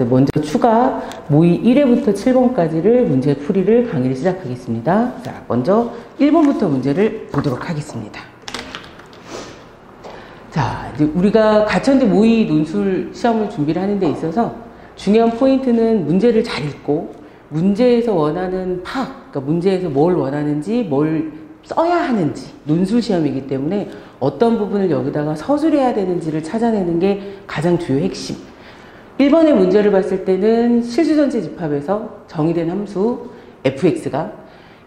먼저 추가 모의 1회부터 7번까지를 문제 풀이를 강의를 시작하겠습니다. 자, 먼저 1번부터 문제를 보도록 하겠습니다. 자, 이제 우리가 가천대 모의 논술 시험을 준비를 하는 데 있어서 중요한 포인트는 문제를 잘 읽고 문제에서 원하는 파악, 그러니까 문제에서 뭘 원하는지, 뭘 써야 하는지, 논술 시험이기 때문에 어떤 부분을 여기다가 서술해야 되는지를 찾아내는 게 가장 주요 핵심. 1번의 문제를 봤을 때는 실수 전체 집합에서 정의된 함수 fx가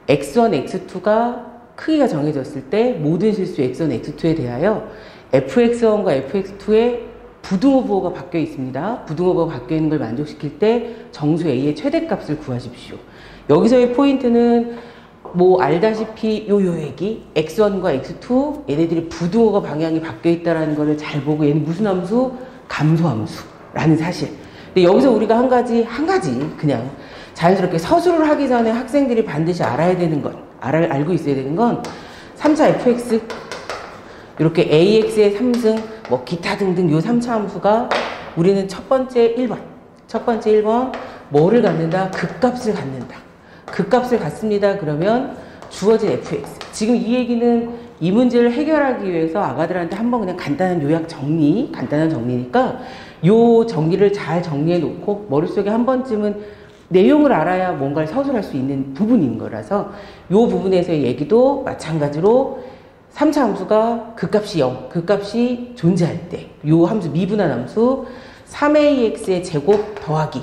x1, x2가 크기가 정해졌을 때 모든 실수 x1, x2에 대하여 fx1과 fx2의 부등호 부호가 바뀌어 있습니다. 부등호 부호가 바뀌어 있는 걸 만족시킬 때 정수 a의 최대값을 구하십시오. 여기서의 포인트는 뭐 알다시피 요 얘기 x1과 x2 얘네들이 부등호가 방향이 바뀌어 있다는 거를 잘 보고 얘는 무슨 함수? 감소함수라는 사실. 근데 여기서 우리가 한 가지 그냥 자연스럽게 서술을 하기 전에 학생들이 반드시 알아야 되는 건 알고 있어야 되는 건 3차 fx 이렇게 ax의 3승 뭐 기타 등등 요 3차 함수가 우리는 첫 번째 1번 뭐를 갖는다? 극값을 갖는다. 극값을 갖습니다. 그러면 주어진 fx. 지금 이 얘기는 이 문제를 해결하기 위해서 아가들한테 한번 그냥 간단한 간단한 정리니까 요 정리를 잘 정리해 놓고 머릿속에 한 번쯤은 내용을 알아야 뭔가를 서술할 수 있는 부분인 거라서 요 부분에서의 얘기도 마찬가지로 3차 함수가 극값이 0, 극값이 존재할 때 요 함수 미분한 함수 3ax의 제곱 더하기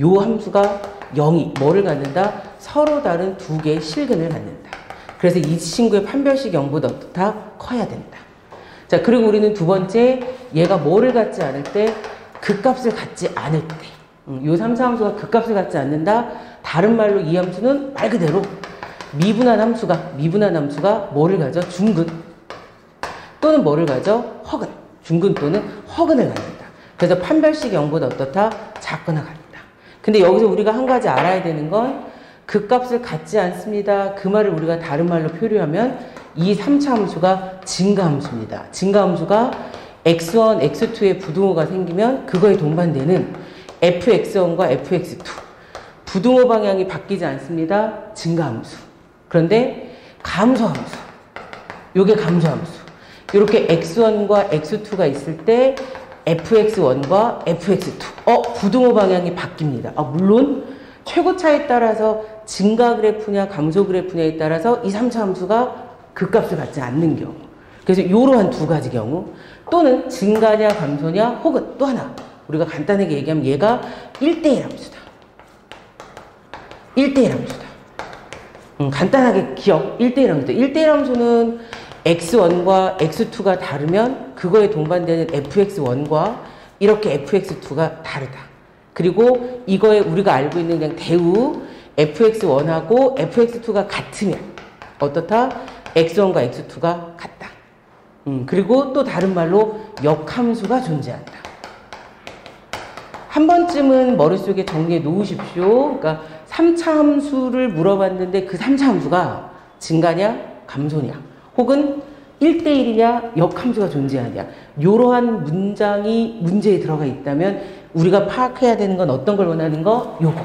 요 함수가 0이 뭐를 갖는다? 서로 다른 두 개의 실근을 갖는다. 그래서 이 친구의 판별식 0보다 어떻다? 커야 된다. 자, 그리고 우리는 두 번째 얘가 뭐를 갖지 않을 때? 극값을 갖지 않을 때. 요 3차 함수가 극값을 갖지 않는다. 다른 말로 이 함수는 말 그대로 미분한 함수가 뭐를 가져? 중근 또는 뭐를 가져? 허근. 중근 또는 허근을 갖는다. 그래서 판별식 0보다 어떻다? 작거나 같다. 근데 여기서 우리가 한 가지 알아야 되는 건 극값을 갖지 않습니다. 그 말을 우리가 다른 말로 표류하면 이 3차 함수가 증가함수입니다. 증가함수가 x1, x2의 부등호가 생기면 그거에 동반되는 fx1과 fx2 부등호 방향이 바뀌지 않습니다. 증가함수. 그런데 감소함수. 요게 감소함수. 이렇게 x1과 x2가 있을 때 fx1과 fx2 부등호 방향이 바뀝니다. 물론 최고차에 따라서 증가 그래프냐 감소 그래프냐에 따라서 이 3차 함수가 극값을 갖지 않는 경우, 그래서 이러한 두 가지 경우, 또는 증가냐 감소냐 혹은 또 하나 우리가 간단하게 얘기하면 얘가 1대1 함수다. 1대1 함수다. 간단하게 기억 1대1 함수다. 1대1 함수는 x1과 x2가 다르면 그거에 동반되는 fx1과 이렇게 fx2가 다르다. 그리고 이거에 우리가 알고 있는 그냥 대우 fx1하고 fx2가 같으면 어떻다? x1과 x2가 같다. 그리고 또 다른 말로 역함수가 존재한다. 한 번쯤은 머릿속에 정리해 놓으십시오. 그러니까 3차 함수를 물어봤는데 그 3차 함수가 증가냐 감소냐 혹은 1대1이냐 역함수가 존재하냐, 이러한 문장이 문제에 들어가 있다면 우리가 파악해야 되는 건 어떤 걸 원하는 거? 요거.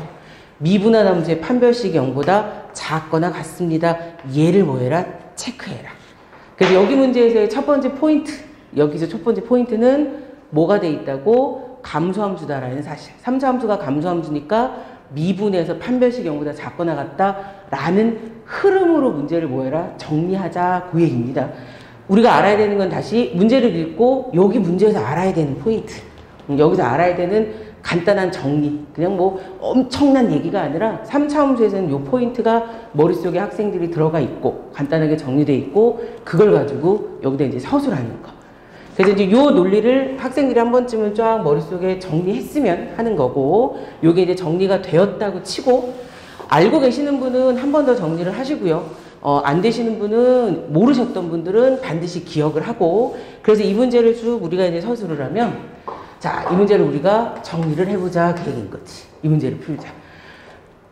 미분한 함수의 판별식이 0보다 작거나 같습니다. 얘를 뭐해라? 체크해라. 그래서 여기 문제에서의 첫 번째 포인트, 여기서 첫 번째 포인트는 뭐가 돼 있다고? 감소함수다라는 사실. 3차 함수가 감소함수니까 미분해서 판별식 0보다 작거나 같다라는 흐름으로 문제를 뭐해라? 정리하자 그 얘기입니다. 우리가 알아야 되는 건 다시 문제를 읽고 여기 문제에서 알아야 되는 포인트, 여기서 알아야 되는 간단한 정리, 그냥 뭐 엄청난 얘기가 아니라 3차 함수에서는 이 포인트가 머릿속에 학생들이 들어가 있고 간단하게 정리되어 있고 그걸 가지고 여기다 이제 서술하는 거. 그래서 이제 요 논리를 학생들이 한 번쯤은 쫙 머릿속에 정리했으면 하는 거고, 요게 이제 정리가 되었다고 치고 알고 계시는 분은 한 번 더 정리를 하시고요. 안 되시는 분은 모르셨던 분들은 반드시 기억을 하고, 그래서 이 문제를 쭉 우리가 이제 서술을 하면, 자, 이 문제를 우리가 정리를 해보자 그 얘기인 거지. 이 문제를 풀자.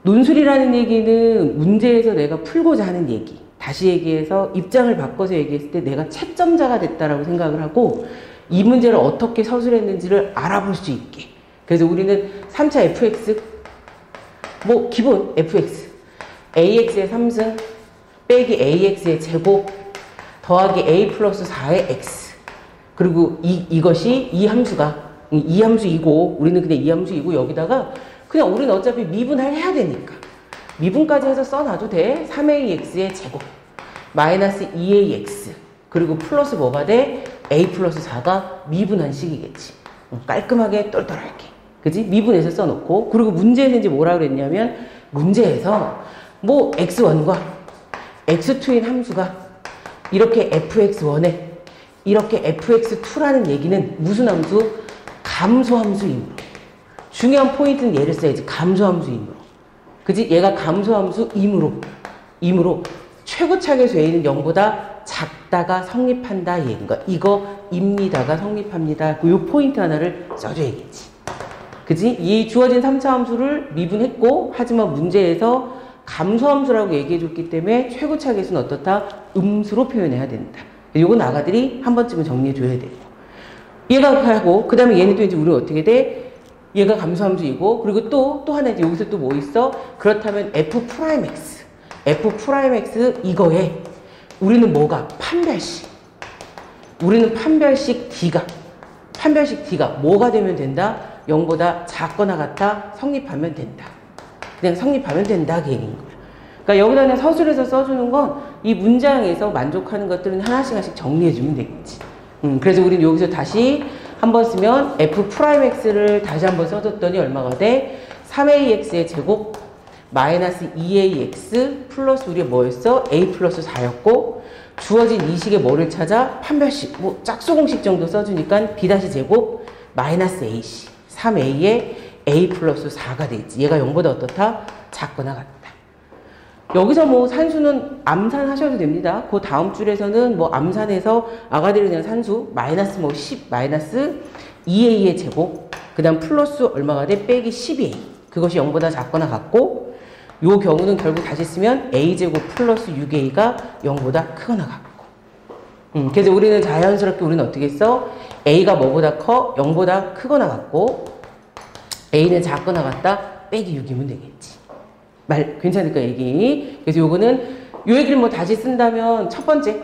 논술이라는 얘기는 문제에서 내가 풀고자 하는 얘기. 다시 얘기해서 입장을 바꿔서 얘기했을 때 내가 채점자가 됐다라고 생각을 하고 이 문제를 어떻게 서술했는지를 알아볼 수 있게 그래서 우리는 3차 fx, 뭐 기본 fx, ax의 3승 빼기 ax의 제곱 더하기 a 플러스 4의 x. 그리고 이것이 이 함수가 이 함수이고, 우리는 그냥 이 함수이고, 여기다가 그냥 우리는 어차피 미분을 해야 되니까 미분까지 해서 써놔도 돼. 3ax의 제곱 마이너스 2ax 그리고 플러스 뭐가 돼? a 플러스 4가 미분한 식이겠지. 깔끔하게 똘똘하게, 그지? 미분해서 써놓고, 그리고 문제는 이제 뭐라 그랬냐면, 문제에서 뭐 x1과 x2인 함수가 이렇게 fx1에 이렇게 fx2라는 얘기는 무슨 함수? 감소함수이므로. 중요한 포인트는 얘를 써야지. 감소함수이므로. 그지? 얘가 감소함수이므로 최고차의 쇠는 0보다 작다가 성립한다 얘기인 거야. 이거 입니다가 성립합니다. 이 포인트 하나를 써줘야겠지. 그지? 이 주어진 3차 함수를 미분했고, 하지만 문제에서 감소함수라고 얘기해줬기 때문에 최고차 계수는 어떻다? 음수로 표현해야 된다. 요건 아가들이 한 번쯤은 정리해줘야 되고. 얘가 하고, 그 다음에 얘는 또 이제 우리는 어떻게 돼? 얘가 감소함수이고, 그리고 또 하나 이제 여기서 또 뭐 있어? 그렇다면 f'x. f'x 이거에 우리는 뭐가? 판별식. 우리는 판별식 D가 뭐가 되면 된다? 0보다 작거나 같다? 성립하면 된다. 그냥 성립하면 된다. 그 얘기인 거야. 그러니까 여기다 그냥 서술해서 써주는 건 이 문장에서 만족하는 것들은 하나씩 정리해주면 되겠지. 그래서 우리는 여기서 다시 한번 쓰면 f'x를 다시 한번 써줬더니 얼마가 돼? 3ax의 제곱 마이너스 2ax 플러스 우리가 뭐였어? a 플러스 4였고, 주어진 이 식의 뭐를 찾아? 판별식, 뭐 짝수공식 정도 써주니까 b' 제곱 마이너스 ac 3a에 a 플러스 4가 되겠지. 얘가 0보다 어떻다? 작거나 같다. 여기서 뭐 산수는 암산하셔도 됩니다. 그 다음 줄에서는 뭐 암산해서 아가들이 그냥 산수 마이너스 뭐 10 마이너스 2a의 제곱 그 다음 플러스 얼마가 돼? 빼기 12a. 그것이 0보다 작거나 같고, 요 경우는 결국 다시 쓰면 a제곱 플러스 6a가 0보다 크거나 같고. 그래서 우리는 자연스럽게 우리는 어떻게 써? a가 뭐보다 커? 0보다 크거나 같고, a는 작거나 같다? 빼기 6이면 되겠지. 말 괜찮을까 얘기? 그래서 요거는 요 얘기를 뭐 다시 쓴다면 첫 번째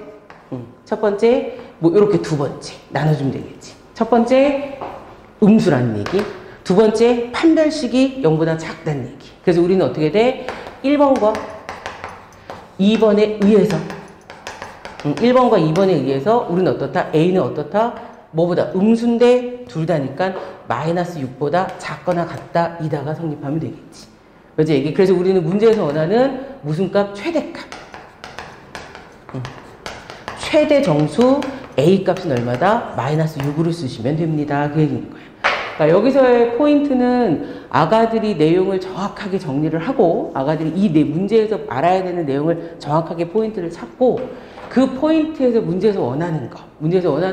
뭐 요렇게 두 번째 나눠주면 되겠지. 첫 번째 음수라는 얘기, 두 번째 판별식이 0보다 작다는 얘기. 그래서 우리는 어떻게 돼? 1번과 2번에 의해서 1번과 2번에 의해서 우리는 어떻다? A는 어떻다? 뭐보다 음수인데 둘 다니까 마이너스 6보다 작거나 같다 이다가 성립하면 되겠지. 그래서 우리는 문제에서 원하는 무슨 값? 최대값. 최대 정수 A 값은 얼마다? 마이너스 6으로 쓰시면 됩니다. 그 얘기인 거예요. 그러니까 여기서의 포인트는 아가들이 내용을 정확하게 정리를 하고, 아가들이 이 문제에서 알아야 되는 내용을 정확하게 포인트를 찾고, 그 포인트에서 문제에서 원하는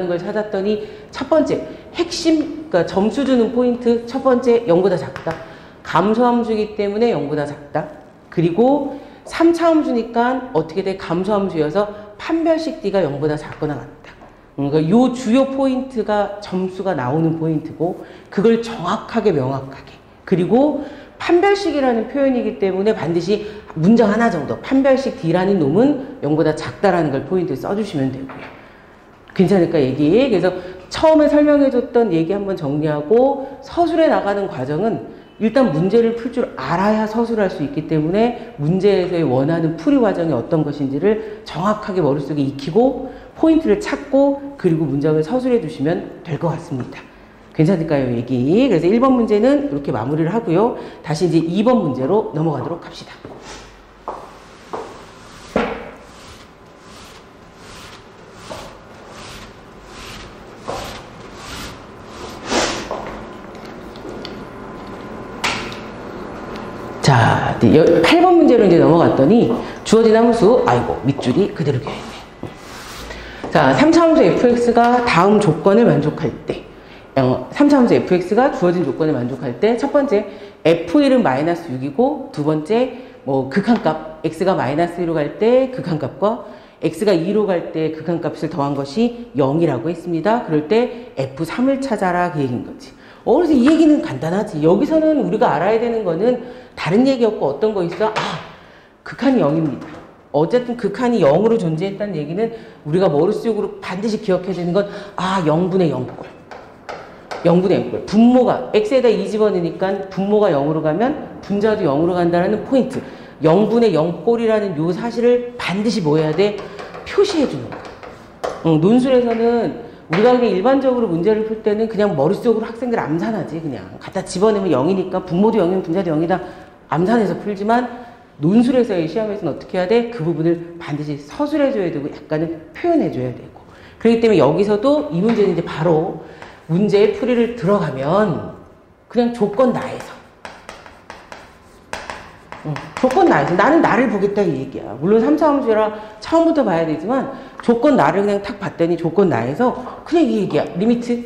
걸 찾았더니 첫 번째 핵심, 그러니까 점수 주는 포인트 첫 번째 0보다 작다. 감소함수이기 때문에 0보다 작다. 그리고 3차 함수니까 어떻게 돼? 감소함수여서 판별식 D가 0보다 작거나 같다. 그러니까 요 주요 포인트가 점수가 나오는 포인트고, 그걸 정확하게 명확하게, 그리고 판별식이라는 표현이기 때문에 반드시 문장 하나 정도 판별식 D라는 놈은 0보다 작다라는 걸 포인트 써주시면 되고요. 괜찮을까 얘기? 그래서 처음에 설명해줬던 얘기 한번 정리하고, 서술에 나가는 과정은 일단 문제를 풀 줄 알아야 서술할 수 있기 때문에 문제에서의 원하는 풀이 과정이 어떤 것인지를 정확하게 머릿속에 익히고 포인트를 찾고, 그리고 문장을 서술해 주시면 될 것 같습니다. 괜찮을까요 얘기? 그래서 1번 문제는 이렇게 마무리를 하고요. 다시 이제 2번 문제로 넘어가도록 합시다. 자, 8번 문제로 이제 넘어갔더니 주어진 함수, 밑줄이 그대로 되어있네. 자, 3차 함수 fx가 다음 조건을 만족할 때, 3차 함수 fx가 주어진 조건을 만족할 때, 첫 번째 f1은 마이너스 6이고, 두 번째 뭐 극한값, x가 마이너스 1로 갈 때 극한값과 x가 2로 갈 때 극한값을 더한 것이 0이라고 했습니다. 그럴 때 f3을 찾아라 그 얘기인 거지. 그래서 이 얘기는 간단하지. 여기서는 우리가 알아야 되는 거는 다른 얘기 없고 어떤 거 있어? 극한이 0입니다. 어쨌든 극한이 0으로 존재했다는 얘기는 우리가 머릿속으로 반드시 기억해야 되는 건 0분의 0꼴. 0분의 0꼴. 분모가 x에다 2 집어넣으니까 분모가 0으로 가면 분자도 0으로 간다는 포인트. 0분의 0꼴이라는 요 사실을 반드시 뭐 해야 돼? 표시해 주는 거야. 논술에서는 우리가 그냥 일반적으로 문제를 풀 때는 그냥 머릿속으로 학생들 암산하지. 그냥 갖다 집어넣으면 0이니까 분모도 0이면 분자도 0이다. 암산해서 풀지만 논술에서의 시험에서는 어떻게 해야 돼? 그 부분을 반드시 서술해줘야 되고 약간은 표현해줘야 되고. 그렇기 때문에 여기서도 이 문제는 이제 바로 문제의 풀이를 들어가면 그냥 조건 나에서 조건 나에서 나는 나를 보겠다 이 얘기야. 물론 3차 함수라 처음부터 봐야 되지만 조건 나를 그냥 탁 봤더니 조건 나에서 그냥 이 얘기야. 리미트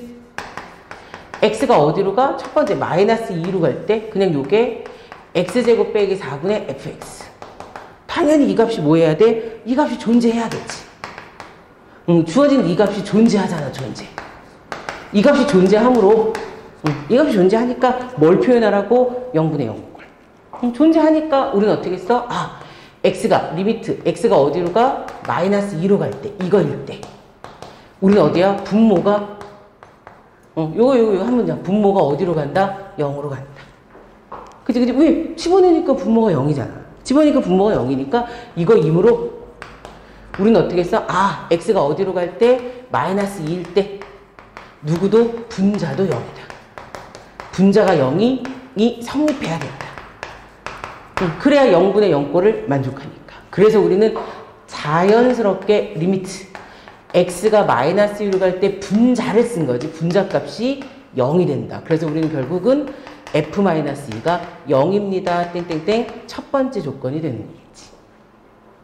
x가 어디로 가? 첫 번째 마이너스 2로 갈 때 그냥 요게 x제곱 빼기 4분의 fx. 당연히 이 값이 뭐 해야 돼? 이 값이 존재해야겠지. 주어진 이 값이 존재하잖아. 존재. 이 값이 존재하므로 이 값이 존재하니까 뭘 표현하라고? 0분의 0꼴. 존재하니까 우리는 어떻게 써? x가 리미트 x가 어디로 가? 마이너스 2로 갈 때 이거일 때 우리는 어디야? 분모가 요거 한 문장. 분모가 어디로 간다? 0으로 간다. 그치? 왜? 집어내니까 분모가 0이잖아. 집어내니까 분모가 0이니까 이거 임으로 우리는 어떻게 써? x가 어디로 갈 때? 마이너스 2일 때 누구도 분자도 0이다. 분자가 0이 성립해야 된다. 그래야 0분의 0꼴을 만족하니까. 그래서 우리는 자연스럽게 리미트 x가 마이너스 2로 갈 때 분자를 쓴 거지. 분자값이 0이 된다. 그래서 우리는 결국은 f-2가 0입니다. 땡땡땡 첫 번째 조건이 되는 거지.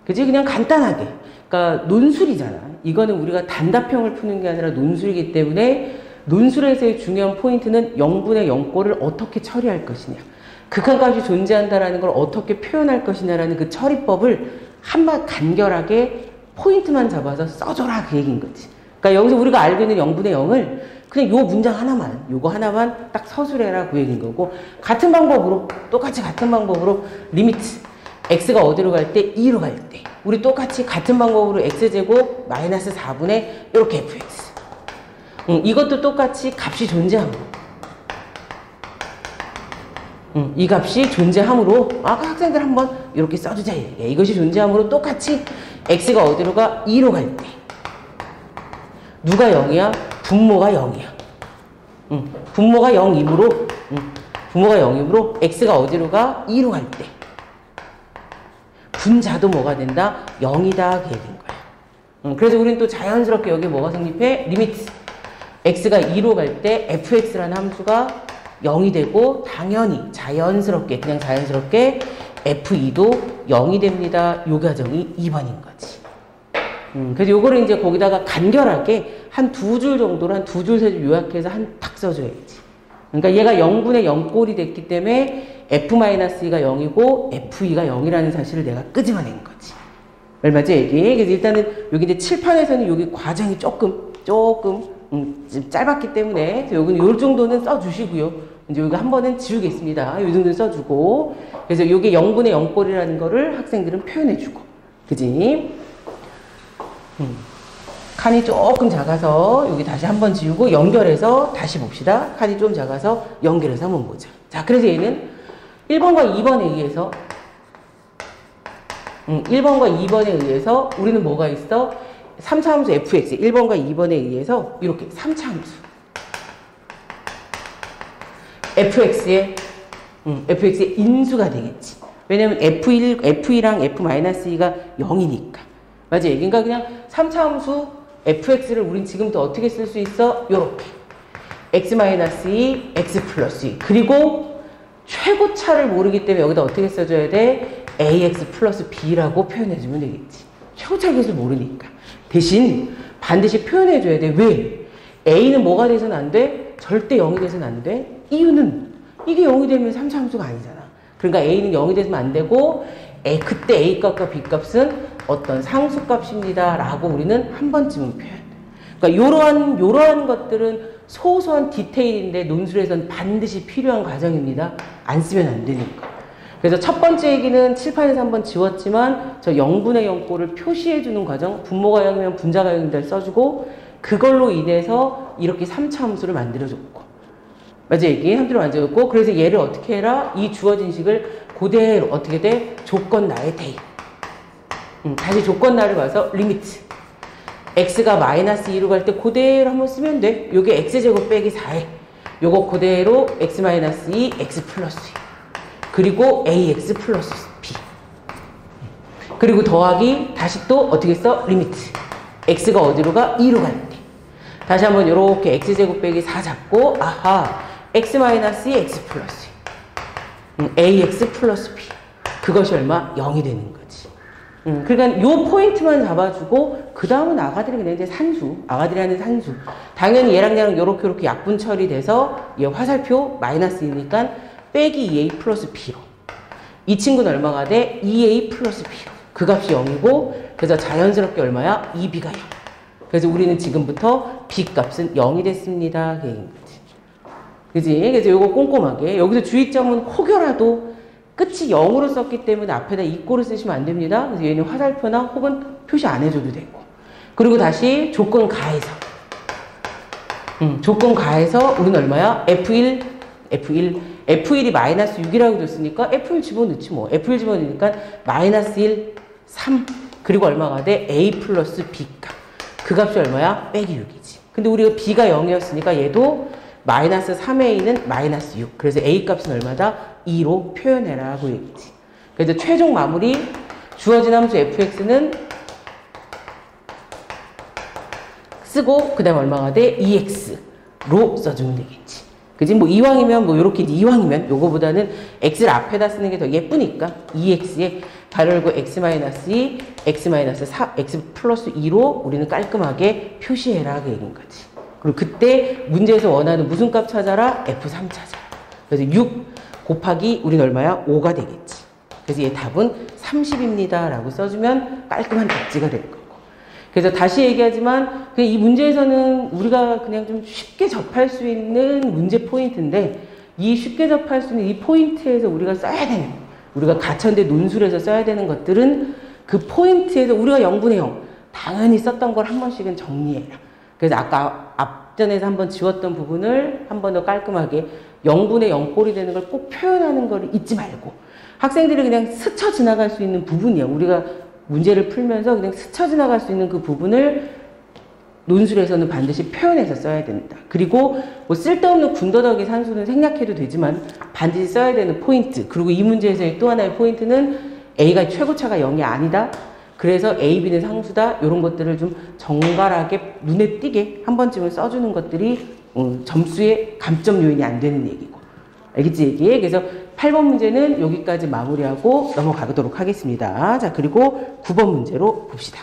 그치? 그냥 간단하게. 그러니까 논술이잖아. 이거는 우리가 단답형을 푸는 게 아니라 논술이기 때문에 논술에서의 중요한 포인트는 0분의 0꼴을 어떻게 처리할 것이냐. 극한값이 존재한다라는 걸 어떻게 표현할 것이냐라는 그 처리법을 한번 간결하게 포인트만 잡아서 써줘라 그 얘기인 거지. 그러니까 여기서 우리가 알고 있는 0분의 0을 그냥 요 문장 하나만, 요거 하나만 딱 서술해라 그 얘기인 거고, 같은 방법으로, 똑같이 같은 방법으로 리미트 x가 어디로 갈 때? 2로 갈 때. 우리 똑같이 같은 방법으로 x제곱 마이너스 4분의 이렇게 fx. 이것도 똑같이 값이 존재함으로. 이 값이 존재함으로, 아까 학생들 한번 이렇게 써주자 얘기야. 이것이 존재함으로 똑같이 x가 어디로 가? 2로 갈 때. 누가 0이야? 분모가 0이야. 분모가 0이므로, 분모가 0이므로 x가 어디로 가? 2로 갈 때. 분자도 뭐가 된다? 0이다 그 얘기인 거야. 그래서 우리는 또 자연스럽게 여기에 뭐가 성립해? 리미트 x가 2로 갈 때 fx라는 함수가 0이 되고, 당연히 자연스럽게 그냥 자연스럽게 f2도 0이 됩니다. 요 과정이 2번인 거지. 그래서 요거를 이제 거기다가 간결하게 한 두 줄 정도로 한 두 줄 세 줄 요약해서 한 탁 써줘야지. 그러니까 얘가 0분의 0꼴이 됐기 때문에 f-2가 0이고 f2가 0이라는 사실을 내가 끄집어낸 거지. 얼마지 얘기? 그래서 일단은 여기 이제 칠판에서는 여기 과정이 조금 좀 짧았기 때문에 여기는 요 정도는 써주시고요. 이제 여기 한 번은 지우겠습니다. 요 정도는 써주고. 그래서 요게 0분의 0꼴이라는 거를 학생들은 표현해주고. 그지? 칸이 조금 작아서 여기 다시 한번 지우고 연결해서 다시 봅시다. 칸이 좀 작아서 연결해서 한번 보자. 자, 그래서 얘는 1번과 2번에 의해서 1번과 2번에 의해서 우리는 뭐가 있어? 3차 함수 fx 1번과 2번에 의해서 이렇게 3차 함수 fx의 인수가 되겠지. 왜냐면 f2랑 f-2가 0이니까. 맞지? 그러니까 그냥 3차 함수 fx를 우린 지금부터 어떻게 쓸 수 있어? 요렇게 x-2, x 플러스 2. 그리고 최고차를 모르기 때문에 여기다 어떻게 써줘야 돼? ax 플러스 b라고 표현해주면 되겠지. 최고차 값을 모르니까. 대신 반드시 표현해줘야 돼. 왜? a는 뭐가 돼서는 안 돼? 절대 0이 돼서는 안 돼. 이유는 이게 0이 되면 3차 함수가 아니잖아. 그러니까 a는 0이 되면 안 되고 그때 a값과 b값은 어떤 상수값입니다 라고 우리는 한 번쯤은 표현. 그러니까 요러한 것들은 소소한 디테일인데 논술에서는 반드시 필요한 과정입니다. 안 쓰면 안 되니까. 그래서 첫 번째 얘기는 칠판에서 한번 지웠지만 저 0분의 0꼴을 표시해주는 과정, 분모가 0이면 분자가 0이다 써주고 그걸로 인해서 이렇게 3차 함수를 만들어줬고 맞아 얘기 함수를 만들어줬고 그래서 얘를 어떻게 해라? 이 주어진 식을 그대로 어떻게 돼? 조건 나의 대입. 다시 조건 나를 봐서 리미트. x가 마이너스 2로 갈 때 그대로 한번 쓰면 돼. 요게 x제곱 빼기 4에 요거 그대로 x 마이너스 2, x 플러스 2 그리고 ax 플러스 b 그리고 더하기 다시 또 어떻게 써? 리미트. x가 어디로 가? 2로 갈 때 다시 한번 요렇게 x제곱 빼기 4 잡고 아하 x 마이너스 2, x 플러스 2 ax 플러스 b 그것이 얼마? 0이 되는 거지. 그러니까 요 포인트만 잡아주고 그 다음은 아가들이 그냥 이제 산수, 아가들이 하는 산수. 당연히 얘랑 요렇게 약분 처리돼서 얘 화살표 마이너스 2니까 빼기 2a 플러스 b로. 이 친구는 얼마가 돼? 2a 플러스 b로. 그 값이 0이고 그래서 자연스럽게 얼마야? 2b가 0. 그래서 우리는 지금부터 b 값은 0이 됐습니다. 그 얘기인 거지. 그지? 그래서 요거 꼼꼼하게. 여기서 주의점은 혹여라도 끝이 0으로 썼기 때문에 앞에다 이꼴을 쓰시면 안 됩니다. 그래서 얘는 화살표나 혹은 표시 안 해줘도 되고. 그리고 다시 조건 가해서. 조건 가해서 우리는 얼마야? F1이 마이너스 6이라고 줬으니까 F1 집어넣지 뭐. F1 집어넣으니까 마이너스 1, 3. 그리고 얼마가 돼? A 플러스 B 값. 그 값이 얼마야? 빼기 6이지. 근데 우리가 B가 0이었으니까 얘도 마이너스 3A는 마이너스 6. 그래서 A 값은 얼마다? 2로 표현해라고 얘기지. 그래서 최종 마무리 주어진 함수 fx는 쓰고 그 다음 얼마가 돼? 2x로 써주면 되겠지. 그지? 뭐 이왕이면 뭐 요렇게 이왕이면 요거보다는 x를 앞에다 쓰는 게 더 예쁘니까 2x에 가로 열고 x-2, x-4, x 플러스 2로 우리는 깔끔하게 표시해라 그 얘기인 거지. 그리고 그때 문제에서 원하는 무슨 값 찾아라? F3 찾아라. 그래서 6 곱하기 우리는 얼마야? 5가 되겠지. 그래서 얘 답은 30입니다. 라고 써주면 깔끔한 답지가 될 거고. 그래서 다시 얘기하지만 이 문제에서는 우리가 그냥 좀 쉽게 접할 수 있는 문제 포인트인데 이 쉽게 접할 수 있는 이 포인트에서 우리가 써야 되는 우리가 가천대 논술에서 써야 되는 것들은 그 포인트에서 우리가 0분의 0 당연히 썼던 걸 한 번씩은 정리해라. 그래서 아까 앞전에서 한번 지웠던 부분을 한 번 더 깔끔하게 0분의 0꼴이 되는 걸 꼭 표현하는 걸 잊지 말고 학생들이 그냥 스쳐 지나갈 수 있는 부분이야. 우리가 문제를 풀면서 그냥 스쳐 지나갈 수 있는 그 부분을 논술에서는 반드시 표현해서 써야 된다. 그리고 뭐 쓸데없는 군더더기 산수는 생략해도 되지만 반드시 써야 되는 포인트. 그리고 이 문제에서의 또 하나의 포인트는 A가 최고차가 0이 아니다. 그래서 A, B는 상수다. 이런 것들을 좀 정갈하게 눈에 띄게 한 번쯤은 써주는 것들이 점수의 감점 요인이 안 되는 얘기고. 알겠지 얘기? 그래서 8번 문제는 여기까지 마무리하고 넘어가도록 하겠습니다. 자, 그리고 9번 문제로 봅시다.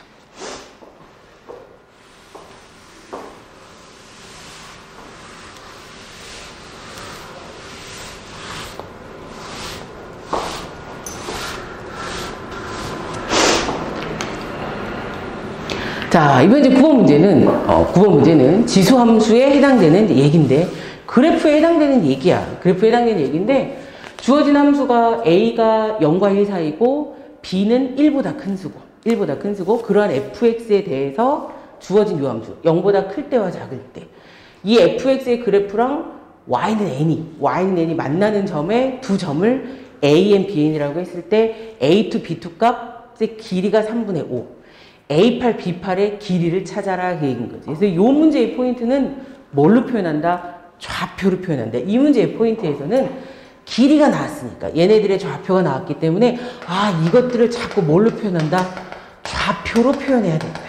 자, 이번 이제 9번 문제는 지수함수에 해당되는 얘기인데, 그래프에 해당되는 얘기야. 그래프에 해당되는 얘기인데, 주어진 함수가 A가 0과 1 사이고, B는 1보다 큰 수고, 그러한 fx에 대해서 주어진 요 함수, 0보다 클 때와 작을 때, 이 fx의 그래프랑 y는 n이 만나는 점에 두 점을 a, n, b, n이라고 했을 때, a2, b2 값의 길이가 3분의 5. A8, B8의 길이를 찾아라 그 얘기인 거지. 그래서 이 문제의 포인트는 뭘로 표현한다? 좌표로 표현한다. 이 문제의 포인트에서는 길이가 나왔으니까 얘네들의 좌표가 나왔기 때문에 이것들을 자꾸 뭘로 표현한다? 좌표로 표현해야 된다.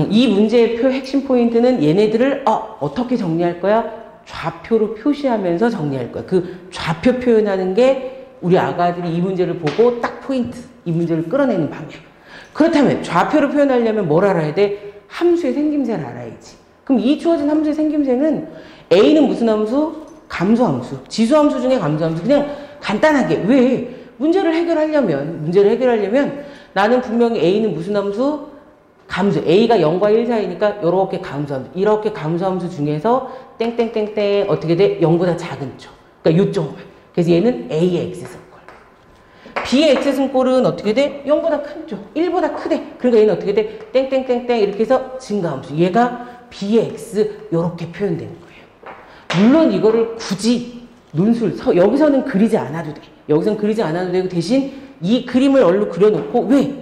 이 문제의 핵심 포인트는 얘네들을 어떻게 정리할 거야? 좌표로 표시하면서 정리할 거야. 그 좌표 표현하는 게 우리 아가들이 이 문제를 보고 딱 포인트, 이 문제를 끌어내는 방향. 그렇다면 좌표로 표현하려면 뭘 알아야 돼? 함수의 생김새를 알아야지. 그럼 이 주어진 함수의 생김새는 A는 무슨 함수? 감소함수. 지수함수 중에 감소함수. 그냥 간단하게. 왜? 문제를 해결하려면 나는 분명히 A는 무슨 함수? 감수. A가 0과 1 사이니까 이렇게 감수함수. 이렇게 감수함수 중에서 땡땡땡땡 어떻게 돼? 0보다 작은 쪽. 그러니까 요쪽만. 그래서 얘는 A의 X승골. B의 X승골은 어떻게 돼? 0보다 큰 쪽. 1보다 크대. 그러니까 얘는 어떻게 돼? 땡땡땡땡 이렇게 해서 증가함수. 얘가 B의 X 이렇게 표현되는 거예요. 물론 이거를 굳이 논술 여기서는 그리지 않아도 돼. 여기서는 그리지 않아도 되고 대신 이 그림을 얼른 그려놓고 왜?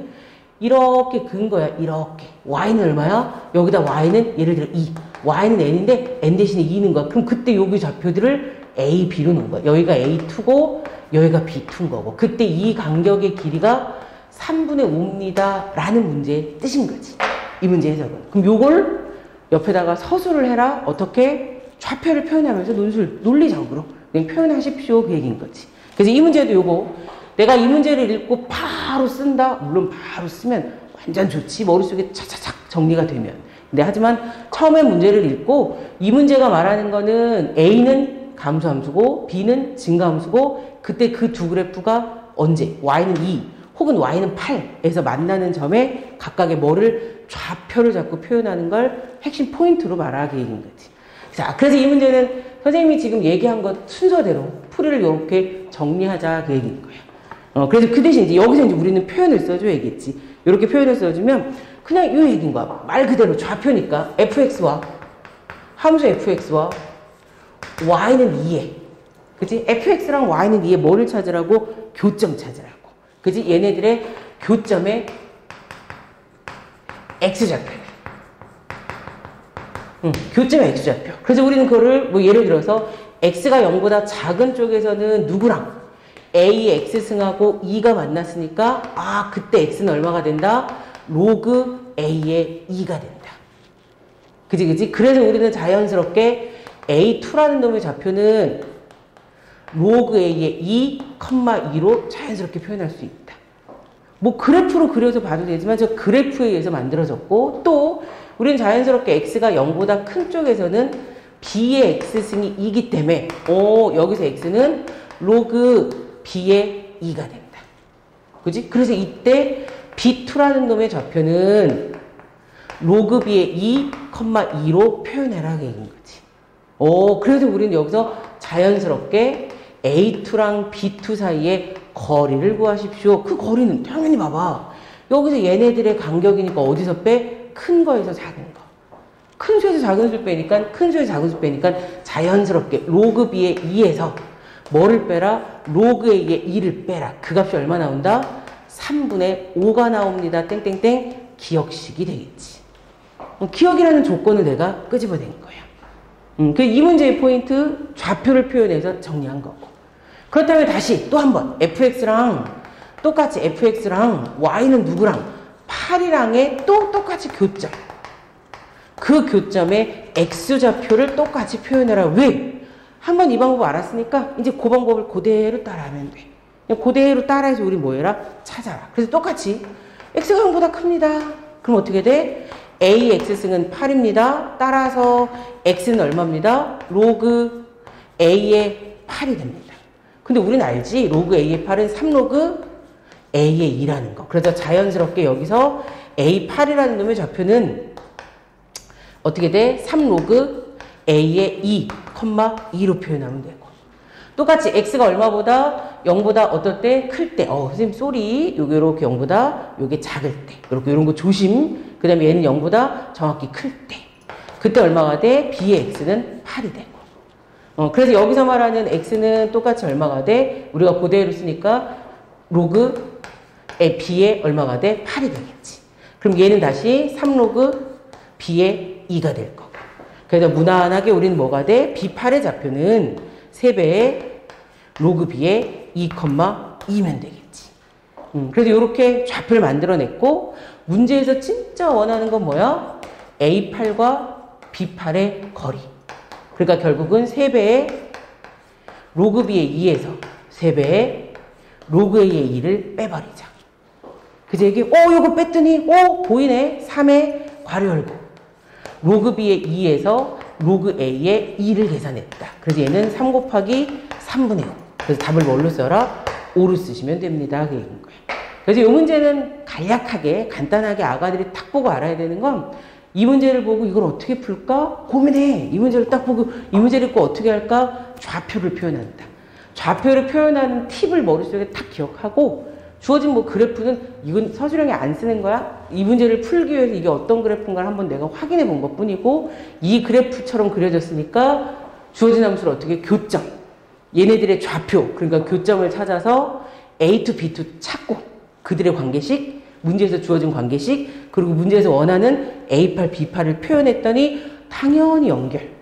이렇게 그은 거야. 이렇게. y는 얼마야? 여기다 y는 예를 들어 2. y는 n인데 n 대신에 2는 거야. 그럼 그때 여기 좌표들을 a, b로 놓은 거야. 여기가 a2고 여기가 b2인 거고. 그때 이 간격의 길이가 3분의 5입니다. 라는 문제의 뜻인 거지. 이 문제 해석은. 그럼 요걸 옆에다가 서술을 해라. 어떻게? 좌표를 표현하면서 논리적으로 그냥 표현하십시오. 그 얘기인 거지. 그래서 이 문제도 요거 내가 이 문제를 읽고 바로 쓴다? 물론 바로 쓰면 완전 좋지. 머릿속에 차차착 정리가 되면. 근데 하지만 처음에 문제를 읽고 이 문제가 말하는 거는 A는 감소함수고 B는 증가함수고 그때 그 두 그래프가 언제? Y는 2 혹은 Y는 8에서 만나는 점에 각각의 뭐를 좌표를 잡고 표현하는 걸 핵심 포인트로 말하기 얘기인 거지. 자, 그래서 이 문제는 선생님이 지금 얘기한 것 순서대로 풀이를 이렇게 정리하자 그 얘기인 거예요. 그래서 그 대신 이제 여기서 이제 우리는 표현을 써줘야겠지. 이렇게 표현을 써주면 그냥 이 얘기인 거야. 말 그대로 좌표니까 fx와 함수 fx와 y는 2에 그치? fx랑 y는 2에 뭐를 찾으라고? 교점 찾으라고. 그치? 얘네들의 교점의 x좌표. 교점의 x좌표. 그래서 우리는 그거를 뭐 예를 들어서 x가 0보다 작은 쪽에서는 누구랑 a의 x승하고 2가 만났으니까 아 그때 x는 얼마가 된다? 로그 a의 2가 된다. 그지 그지? 그래서 우리는 자연스럽게 a2라는 놈의 좌표는 로그 a의 2,2로 자연스럽게 표현할 수 있다. 뭐 그래프로 그려서 봐도 되지만 저 그래프에 의해서 만들어졌고 또 우리는 자연스럽게 x가 0보다 큰 쪽에서는 b의 x승이 2기 때문에 여기서 x는 로그 b의 2가 된다. 그지? 그래서 이때 b2라는 놈의 좌표는 로그 b의 2,2로 표현해라 그 얘기인 거지. 그래서 우리는 여기서 자연스럽게 a2랑 b2 사이의 거리를 구하십시오. 그 거리는 당연히 봐봐. 여기서 얘네들의 간격이니까 어디서 빼? 큰 거에서 작은 거. 큰 수에서 작은 수 빼니까 큰 수에서 작은 수 빼니까 자연스럽게 로그 b의 2에서 뭐를 빼라? 로그 a의 2를 빼라. 그 값이 얼마 나온다? 3분의 5가 나옵니다. 땡땡땡 기억식이 되겠지. 기억이라는 조건을 내가 끄집어낸 거야. 이 문제의 포인트 좌표를 표현해서 정리한 거고. 그렇다면 다시 또 한 번 fx랑 똑같이 fx랑 y는 누구랑 8이랑의 또 똑같이 교점. 그 교점의 x좌표를 똑같이 표현해라. 왜? 한번 이 방법 알았으니까 이제 그 방법을 그대로 따라하면 돼. 그냥 그대로 따라해서 우리 뭐 해라? 찾아라. 그래서 똑같이 x가 0보다 큽니다. 그럼 어떻게 돼? a x승은 8입니다. 따라서 x는 얼마입니다? 로그 a의 8이 됩니다. 근데 우리는 알지? 로그 a의 8은 3로그 a의 2라는 거. 그래서 자연스럽게 여기서 a8이라는 놈의 좌표는 어떻게 돼? 3로그 a의 2,2로 표현하면 되고. 똑같이 x가 얼마보다 0보다 어떨 때? 클 때. 선생님 쏘리. 요게 이렇게 0보다 요게 작을 때. 이렇게 이런 거 조심. 그 다음에 얘는 0보다 정확히 클 때. 그때 얼마가 돼? b의 x는 8이 되고. 그래서 여기서 말하는 x는 똑같이 얼마가 돼? 우리가 그대로 쓰니까 로그 b의 얼마가 돼? 8이 되겠지. 그럼 얘는 다시 3로그 b의 2가 될 거고. 그래서 무난하게 우리는 뭐가 돼? b8의 좌표는 3배의 로그 b의 2,2면 되겠지. 그래서 이렇게 좌표를 만들어냈고 문제에서 진짜 원하는 건 뭐야? a8과 b8의 거리. 그러니까 결국은 3배의 로그 b의 2에서 3배의 로그 a의 2를 빼버리자. 그래서 여기 요거 뺐더니 보이네. 3의 괄호 열고 로그 b의 2에서 로그 a의 2를 계산했다. 그래서 얘는 3 곱하기 3분의 5. 그래서 답을 뭘로 써라? 5로 쓰시면 됩니다. 그 얘기인 거예요. 그래서 이 문제는 간략하게 간단하게 아가들이 딱 보고 알아야 되는 건 이 문제를 보고 이걸 어떻게 풀까 고민해. 이 문제를 딱 보고 이 문제를 읽고 어떻게 할까 좌표를 표현한다. 좌표를 표현하는 팁을 머릿속에 딱 기억하고 주어진 뭐 그래프는 이건 서술형에 안 쓰는 거야. 이 문제를 풀기 위해서 이게 어떤 그래프인가를 한번 내가 확인해 본 것 뿐이고 이 그래프처럼 그려졌으니까 주어진 함수를 어떻게 교점 얘네들의 좌표 그러니까 교점을 찾아서 A to B to 찾고 그들의 관계식 문제에서 주어진 관계식 그리고 문제에서 원하는 A8, B8을 표현했더니 당연히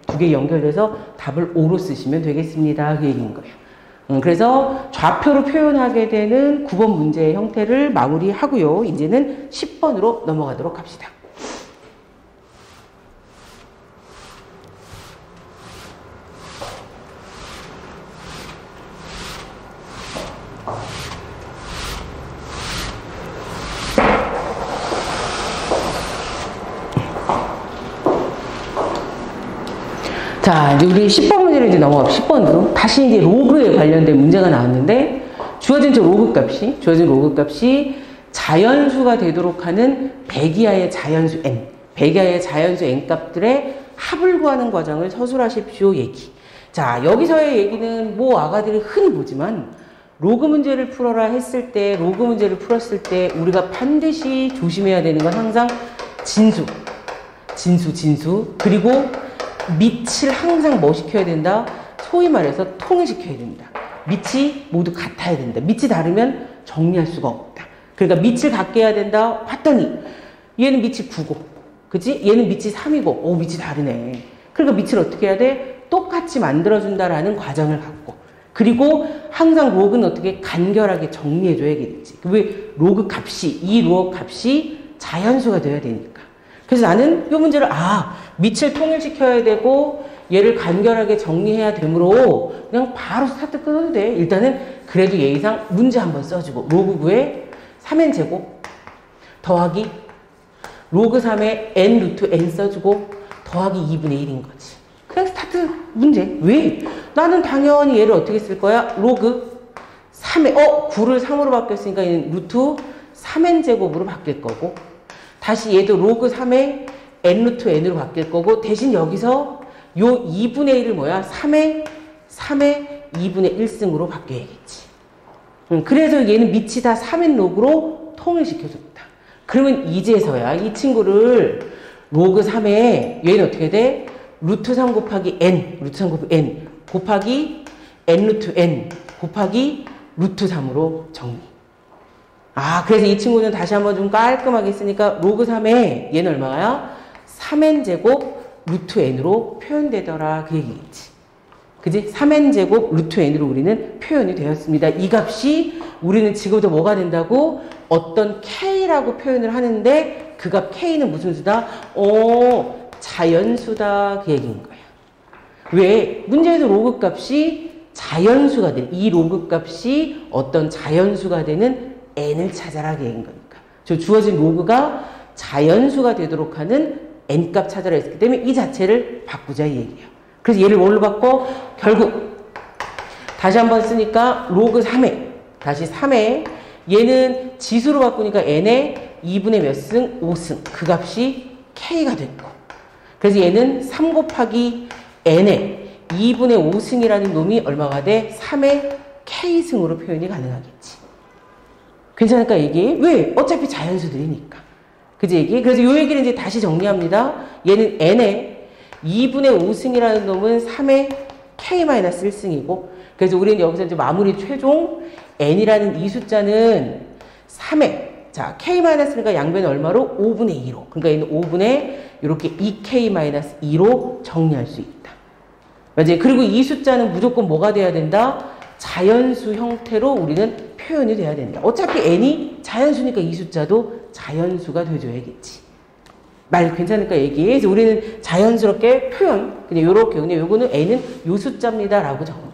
두 개 연결돼서 답을 O로 쓰시면 되겠습니다. 그 얘기인 거예요. 그래서 좌표로 표현하게 되는 9번 문제의 형태를 마무리하고요. 이제는 10번으로 넘어가도록 합시다. 자, 이제 우리 10번 문제로 이제 넘어가 10번으로. 다시 이제 로그에 관련된 문제가 나왔는데, 주어진 로그 값이 자연수가 되도록 하는 백이하의 자연수 n, 백이하의 자연수 n 값들의 합을 구하는 과정을 서술하십시오 얘기. 자, 여기서의 얘기는 뭐 아가들이 흔히 보지만, 로그 문제를 풀어라 했을 때, 로그 문제를 풀었을 때, 우리가 반드시 조심해야 되는 건 항상 진수. 그리고 밑을 항상 뭐 시켜야 된다? 소위 말해서 통을 시켜야 된다. 밑이 모두 같아야 된다. 밑이 다르면 정리할 수가 없다. 그러니까 밑을 같게 해야 된다. 봤더니 얘는 밑이 9고 그치? 얘는 밑이 3이고 오 밑이 다르네. 그러니까 밑을 어떻게 해야 돼? 똑같이 만들어준다라는 과정을 갖고 그리고 항상 로그는 어떻게 간결하게 정리해줘야겠지. 왜 로그 값이 이 로그 값이 자연수가 돼야 되니까. 그래서 나는 이 문제를 밑을 통일시켜야 되고 얘를 간결하게 정리해야 되므로 그냥 바로 스타트 끊어도 돼. 일단은 그래도 예의상 문제 한번 써주고 로그 9에 3n 제곱 더하기 로그 3에 n 루트 n 써주고 더하기 2분의 1인 거지. 그냥 스타트 문제. 왜? 나는 당연히 얘를 어떻게 쓸 거야? 로그 3에 9를 3으로 바뀌었으니까 얘는 루트 3n 제곱으로 바뀔 거고 다시 얘도 로그 3에 n 루트 n으로 바뀔 거고 대신 여기서 요 2분의 1을 뭐야? 3에 2분의 1승으로 바뀌어야겠지. 그래서 얘는 밑이 다 3n 로그로 통일시켜줬다. 그러면 이제서야 이 친구를 로그 3에 얘는 어떻게 돼? 루트 3 곱하기 n, 루트 3 곱하기 n 곱하기 n 루트 n 곱하기 루트 3으로 정리. 그래서 이 친구는 다시 한번 좀 깔끔하게 쓰니까 로그 3에 얘는 얼마야? 3n 제곱 루트 n으로 표현되더라 그 얘기겠지. 그지? 3n 제곱 루트 n으로 우리는 표현이 되었습니다. 이 값이 우리는 지금부터 뭐가 된다고? 어떤 k라고 표현을 하는데 그 값 k는 무슨 수다? 자연수다 그 얘기인 거야. 왜? 문제에서 로그 값이 자연수가 돼. 이 로그 값이 어떤 자연수가 되는 n을 찾아라 그 얘기인 거니까. 주어진 로그가 자연수가 되도록 하는 n값 찾아라 했기 때문에 이 자체를 바꾸자 이 얘기예요. 그래서 얘를 뭘로 바꿔? 결국 다시 한번 쓰니까 로그 3에 다시 3에 얘는 지수로 바꾸니까 n에 2분의 몇 승? 5승. 그 값이 k가 됐고 그래서 얘는 3 곱하기 n에 2분의 5승이라는 놈이 얼마가 돼? 3의 k승으로 표현이 가능하겠지. 괜찮을까 이게? 왜? 어차피 자연수들이니까. 그지 얘기? 그래서 요 얘기를 이제 다시 정리합니다. 얘는 n에 2분의 5승이라는 놈은 3의 k-1승이고 그래서 우리는 여기서 이제 마무리 최종 n이라는 이 숫자는 3의 자 k-니까 양변이 얼마로? 5분의 2로. 그러니까 얘는 5분의 이렇게 2k-2로 정리할 수 있다. 맞지? 그리고 이 숫자는 무조건 뭐가 돼야 된다? 자연수 형태로 우리는 표현이 돼야 된다. 어차피 n이 자연수니까 이 숫자도 자연수가 돼줘야겠지. 말 괜찮을까 얘기해. 그래서 우리는 자연스럽게 표현 그냥 요렇게 그냥 요거는 n은 요 숫자입니다 라고 정리.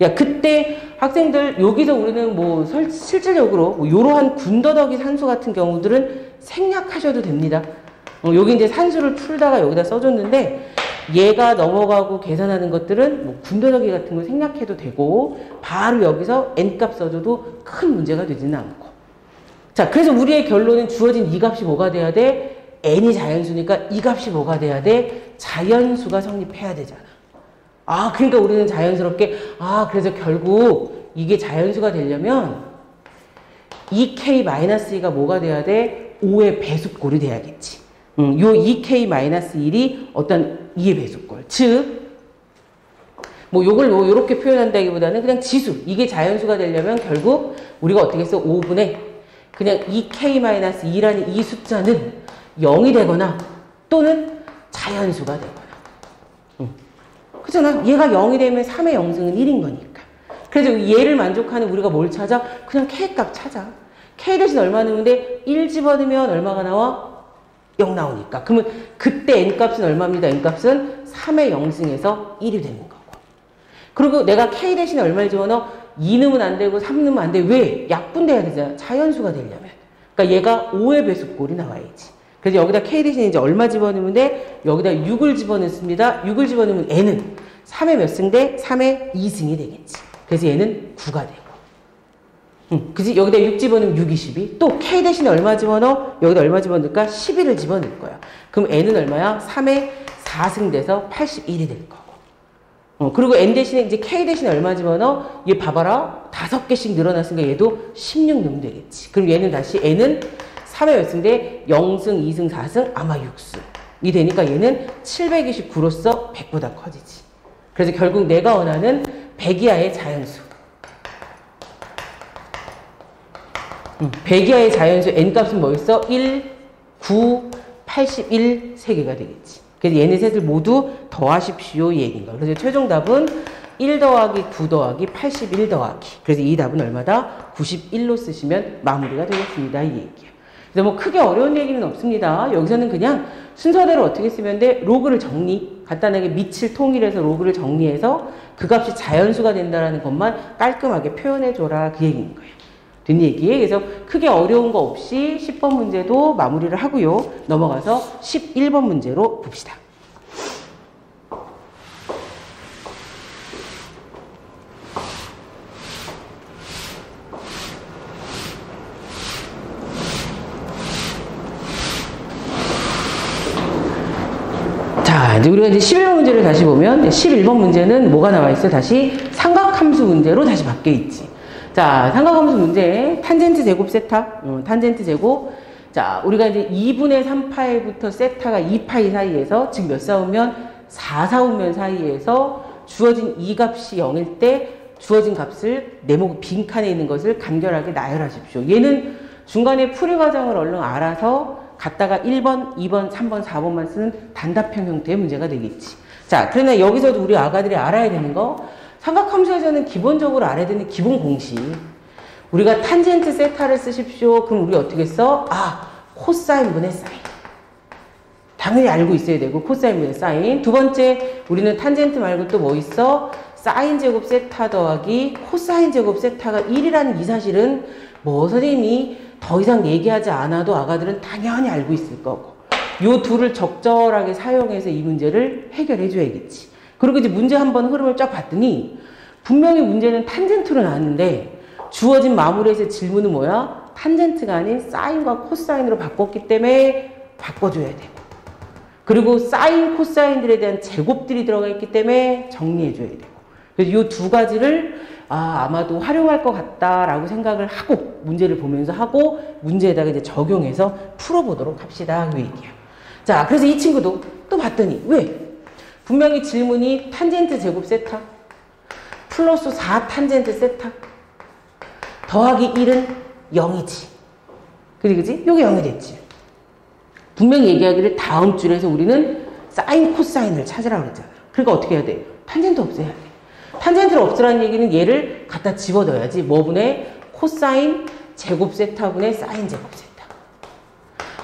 야 그때 학생들 여기서 우리는 뭐 실질적으로 뭐 요러한 군더더기 산수 같은 경우들은 생략하셔도 됩니다. 여기 이제 산수를 풀다가 여기다 써줬는데 얘가 넘어가고 계산하는 것들은 뭐 군더더기 같은 거 생략해도 되고 바로 여기서 n값 써줘도 큰 문제가 되지는 않고 자, 그래서 우리의 결론은 주어진 이 값이 뭐가 돼야 돼? n이 자연수니까 이 값이 뭐가 돼야 돼? 자연수가 성립해야 되잖아. 아, 그러니까 우리는 자연스럽게, 그래서 결국 이게 자연수가 되려면 이 k-2가 뭐가 돼야 돼? 5의 배수꼴이 돼야겠지. 요 2k-1이 어떤 2의 배수꼴. 즉, 뭐 요걸 뭐 요렇게 표현한다기보다는 그냥 지수. 이게 자연수가 되려면 결국 우리가 어떻게 써? 5분의 그냥 2k-2라는 이 숫자는 0이 되거나 또는 자연수가 되거나. 그렇잖아. 얘가 0이 되면 3의 영승은 1인 거니까. 그래서 얘를 만족하는 우리가 뭘 찾아? 그냥 k값 찾아. k 대신 얼마 넣으면 돼? 1 집어넣으면 얼마가 나와? 0 나오니까. 그러면 그때 n값은 얼마입니다. n값은 3의 영승에서 1이 되는 거고. 그리고 내가 k 대신에 얼마를 집어넣어? 2 넣으면 안 되고 3 넣으면 안 돼. 왜? 약분돼야 되잖아. 자연수가 되려면. 그러니까 얘가 5의 배수꼴이 나와야지. 그래서 여기다 k 대신에 이제 얼마 집어넣으면 돼? 여기다 6을 집어넣습니다. 6을 집어넣으면 n은 3의 몇 승 돼? 3의 2승이 되겠지. 그래서 얘는 9가 되고. 그치? 여기다 6 집어넣으면 6, 22. 또 k 대신에 얼마 집어넣어? 여기다 얼마 집어넣을까? 11을 집어넣을 거야. 그럼 n은 얼마야? 3의 4승 돼서 81이 될 거고. 그리고 n 대신에 이제 k 대신에 얼마 집어넣어? 얘 봐봐라. 5개씩 늘어났으니까 얘도 16 넣으면 되겠지. 그럼 얘는 다시 n은 3의 몇 승인데 0승, 2승, 4승, 아마 6승이 되니까 얘는 729로서 100보다 커지지. 그래서 결국 내가 원하는 100 이하의 자연수. 100 이하의 자연수 n값은 뭐였어? 1, 9, 81, 3개가 되겠지. 그래서 얘네 셋을 모두 더하십시오 이 얘기인 거야. 그래서 최종 답은 1 더하기 9 더하기 81 더하기. 그래서 이 답은 얼마다? 91로 쓰시면 마무리가 되겠습니다. 이 얘기야. 그래서 뭐 크게 어려운 얘기는 없습니다. 여기서는 그냥 순서대로 어떻게 쓰면 돼? 로그를 정리. 간단하게 밑을 통일해서 로그를 정리해서 그 값이 자연수가 된다는 것만 깔끔하게 표현해줘라. 그 얘기인 거예요. 된 얘기에. 그래서 크게 어려운 거 없이 10번 문제도 마무리를 하고요. 넘어가서 11번 문제로 봅시다. 자, 이제 우리가 이제 11번 문제를 다시 보면 11번 문제는 뭐가 나와 있어? 다시 삼각함수 문제로 다시 바뀌어 있지. 자, 삼각함수 문제 탄젠트 제곱 세타, 탄젠트 제곱. 자, 우리가 이제 2분의 3파이부터 세타가 2파이 사이에서 즉 몇 사오면 4 사오면 사이에서 주어진 이 값이 0일 때 주어진 값을 네모그 빈칸에 있는 것을 간결하게 나열하십시오. 얘는 중간에 풀이 과정을 얼른 알아서 갖다가 1번, 2번, 3번, 4번만 쓰는 단답형 형태의 문제가 되겠지. 자, 그러나 여기서도 우리 아가들이 알아야 되는 거, 삼각함수에서는 기본적으로 알아야 되는 기본 공식. 우리가 탄젠트 세타를 쓰십시오. 그럼 우리 어떻게 써? 코사인분의 사인. 당연히 알고 있어야 되고, 코사인분의 사인. 두 번째, 우리는 탄젠트 말고 또 뭐 있어? 사인 제곱 세타 더하기 코사인 제곱 세타가 1이라는 이 사실은 뭐 선생님이 더 이상 얘기하지 않아도 아가들은 당연히 알고 있을 거고. 요 둘을 적절하게 사용해서 이 문제를 해결해 줘야겠지. 그리고 이제 문제 한번 흐름을 쫙 봤더니 분명히 문제는 탄젠트로 나왔는데 주어진 마무리에서 질문은 뭐야? 탄젠트가 아닌 사인과 코사인으로 바꿨기 때문에 바꿔줘야 되고. 그리고 사인, 코사인들에 대한 제곱들이 들어가 있기 때문에 정리해줘야 되고. 그래서 이 두 가지를 아마도 활용할 것 같다라고 생각을 하고 문제를 보면서 하고 문제에다가 이제 적용해서 풀어보도록 합시다. 그 얘기야. 자, 그래서 이 친구도 또 봤더니 왜? 분명히 질문이 탄젠트 제곱 세타 플러스 4 탄젠트 세타 더하기 1은 0이지. 그지? 요게 0이 됐지. 분명히 얘기하기를 다음 줄에서 우리는 사인, 코사인을 찾으라고 그랬잖아. 그러니까 어떻게 해야 돼? 탄젠트 없애야 돼. 탄젠트를 없애라는 얘기는 얘를 갖다 집어넣어야지. 뭐분의 코사인 제곱 세타분의 사인 제곱 세타.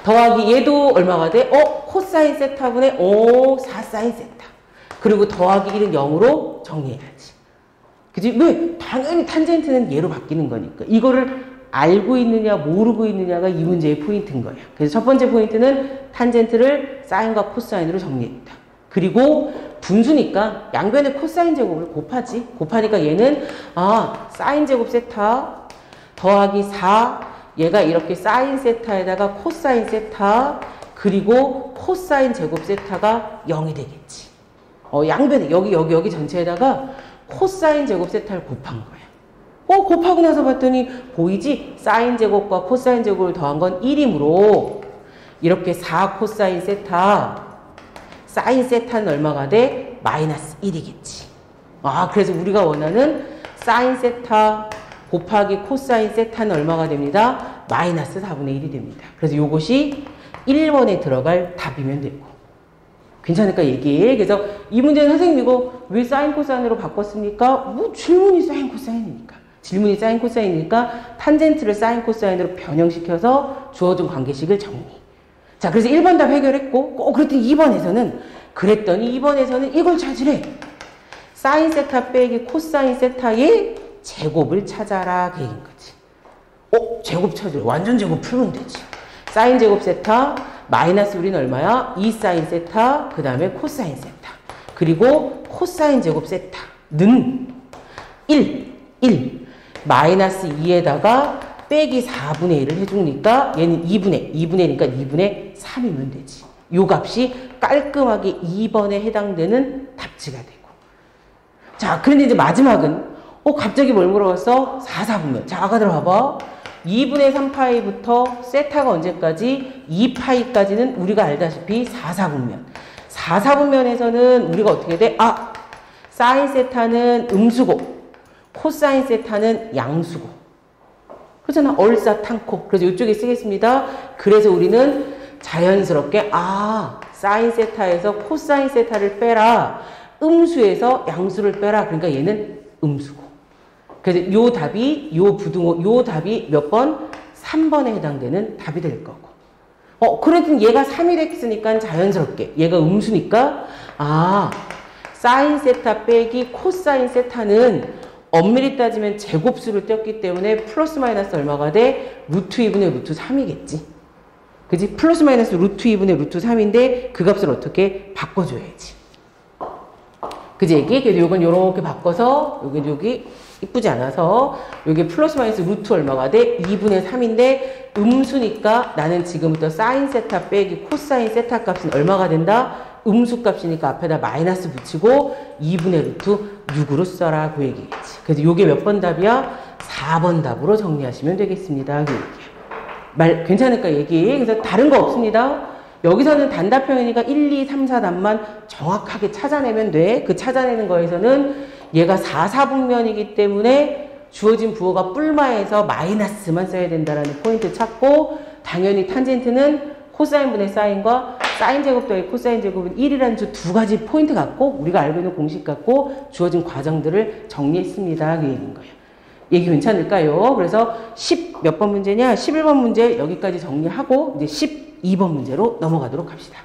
더하기 얘도 얼마가 돼? 코사인 세타분의 4 사인 세타. 그리고 더하기 1은 0으로 정리해야지. 그지? 왜? 당연히 탄젠트는 얘로 바뀌는 거니까. 이거를 알고 있느냐 모르고 있느냐가 이 문제의 포인트인 거예요. 그래서 첫 번째 포인트는 탄젠트를 사인과 코사인으로 정리했다. 그리고 분수니까 양변의 코사인 제곱을 곱하지. 곱하니까 얘는 사인 제곱 세타 더하기 4 얘가 이렇게 사인 세타에다가 코사인 세타 그리고 코사인 제곱 세타가 0이 되겠지. 양변에 여기 전체에다가 코사인 제곱 세타를 곱한 거야. 곱하고 나서 봤더니 보이지? 사인 제곱과 코사인 제곱을 더한 건 1이므로 이렇게 4 코사인 세타 사인 세타는 얼마가 돼? 마이너스 1이겠지. 그래서 우리가 원하는 사인 세타 곱하기 코사인 세타는 얼마가 됩니다? 마이너스 4분의 1이 됩니다. 그래서 이것이 1번에 들어갈 답이면 되고. 괜찮을까 얘기? 그래서 이 문제는 선생님 이거 왜 사인 코사인으로 바꿨습니까? 질문이 사인 코사인이니까. 질문이 사인 코사인이니까 탄젠트를 사인 코사인으로 변형시켜서 주어진 관계식을 정리. 자, 그래서 1번 답 해결했고, 그랬더니 2번에서는 이걸 찾으래. 사인 세타 빼기 코사인 세타의 제곱을 찾아라. 그 얘기인 거지. 제곱 찾으래. 완전 제곱 풀면 되지. 사인 제곱 세타, 마이너스 우리는 얼마야? 2 사인 세타, 그 다음에 코사인 세타. 그리고 코사인 제곱 세타는 1. 마이너스 2에다가 빼기 4분의 1을 해주니까 얘는 2분의 2분의 3이면 되지. 요 값이 깔끔하게 2번에 해당되는 답지가 되고. 자, 그런데 이제 마지막은 갑자기 뭘 물어봤어? 4분면. 자, 아까 들어봐봐. 2분의 3파이부터 세타가 언제까지? 2파이까지는 우리가 알다시피 4분면. 4분면에서는 우리가 어떻게 돼? 사인 세타는 음수고 코사인 세타는 양수고. 그렇잖아. 얼싸탕코. 그래서 이쪽에 쓰겠습니다. 그래서 우리는 자연스럽게 사인 세타에서 코사인 세타를 빼라. 음수에서 양수를 빼라. 그러니까 얘는 음수고. 그래서 요 답이 요 답이 몇 번? 3번에 해당되는 답이 될 거고. 그래도 얘가 3이 됐으니까 자연스럽게 얘가 음수니까 사인 세타 빼기 코사인 세타는 엄밀히 따지면 제곱수를 떼었기 때문에 플러스 마이너스 얼마가 돼? 루트 2분의 루트 3이겠지. 그지? 플러스 마이너스 루트 2분의 루트 3인데 그 값을 어떻게 바꿔줘야지. 그지 얘기? 그래서 요건 요렇게 바꿔서 여기 이쁘지 않아서 요게 플러스 마이너스 루트 얼마가 돼? 2분의 3인데 음수니까 나는 지금부터 사인 세타 빼기 코사인 세타 값은 얼마가 된다? 음수 값이니까 앞에다 마이너스 붙이고 2분의 루트 6으로 써라. 그 얘기겠지. 그래서 요게 몇 번 답이야? 4번 답으로 정리하시면 되겠습니다. 그 얘기야. 말 괜찮을까 얘기? 그래서 다른 거 없습니다. 여기서는 단답형이니까 1, 2, 3, 4답만 정확하게 찾아내면 돼. 그 찾아내는 거에서는 얘가 4분면이기 때문에 주어진 부호가 뿔마에서 마이너스만 써야 된다라는 포인트 찾고, 당연히 탄젠트는 코사인분의 사인과 사인 제곱 더하기 코사인 제곱은 1이라는 두 가지 포인트 갖고 우리가 알고 있는 공식 갖고 주어진 과정들을 정리했습니다. 그 얘기인 거예요. 얘기 괜찮을까요? 그래서 10 몇 번 문제냐? 11번 문제 여기까지 정리하고 이제 12번 문제로 넘어가도록 합시다.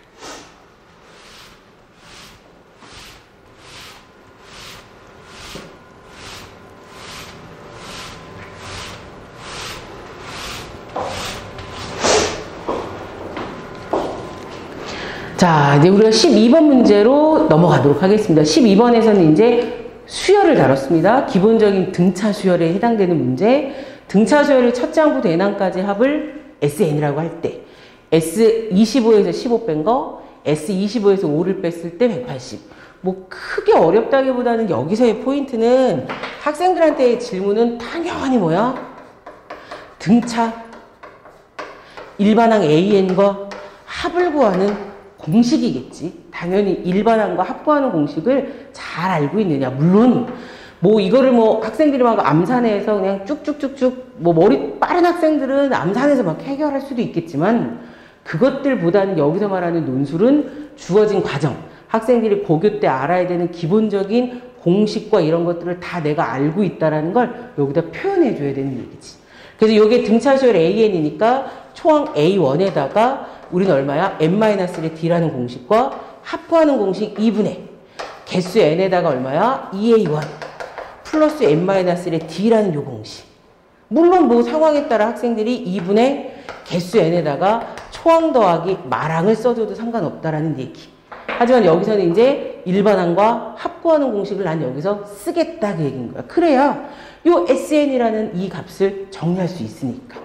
자, 이제 우리가 12번 문제로 넘어가도록 하겠습니다. 12번에서는 이제 수열을 다뤘습니다. 기본적인 등차 수열에 해당되는 문제. 등차 수열의 첫 장부터 n항까지 합을 SN이라고 할 때 S25에서 15 뺀 거, S25에서 5를 뺐을 때 180. 뭐 크게 어렵다기보다는 여기서의 포인트는 학생들한테의 질문은 당연히 뭐야? 등차 일반항 AN과 합을 구하는 공식이겠지. 당연히 일반항과 합구하는 공식을 잘 알고 있느냐. 물론 뭐 이거를 뭐 학생들이 막 암산해서 그냥 쭉쭉쭉쭉 뭐 머리 빠른 학생들은 암산해서 막 해결할 수도 있겠지만, 그것들보다는 여기서 말하는 논술은 주어진 과정, 학생들이 고교 때 알아야 되는 기본적인 공식과 이런 것들을 다 내가 알고 있다라는 걸 여기다 표현해 줘야 되는 얘기지. 그래서 이게 등차수열 AN이니까 초항 A1에다가 우리는 얼마야? n-의 d라는 공식과 합구하는 공식 2분의 개수 n에다가 얼마야? 2a1 플러스 n-의 d라는 요 공식. 물론 뭐 상황에 따라 학생들이 2분의 개수 n에다가 초항 더하기 말항을 써줘도 상관없다라는 얘기. 하지만 여기서는 이제 일반항과 합구하는 공식을 난 여기서 쓰겠다 그 얘기인 거야. 그래야 요 SN이라는 이 값을 정리할 수 있으니까.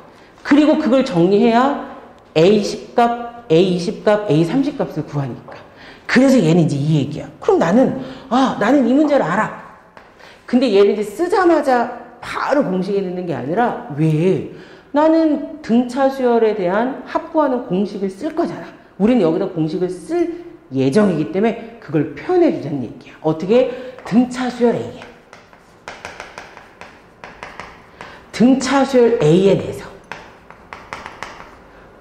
그리고 그걸 정리해야 A10값, A20값, A30값을 구하니까. 그래서 얘는 이제 이 얘기야. 그럼 나는 이 문제를 알아. 근데 얘를 이제 쓰자마자 바로 공식에 넣는 게 아니라 왜? 나는 등차 수열에 대한 합구하는 공식을 쓸 거잖아. 우리는 여기다 공식을 쓸 예정이기 때문에 그걸 표현해 주자는 얘기야. 어떻게? 등차 수열 A에. 등차 수열 A에 내서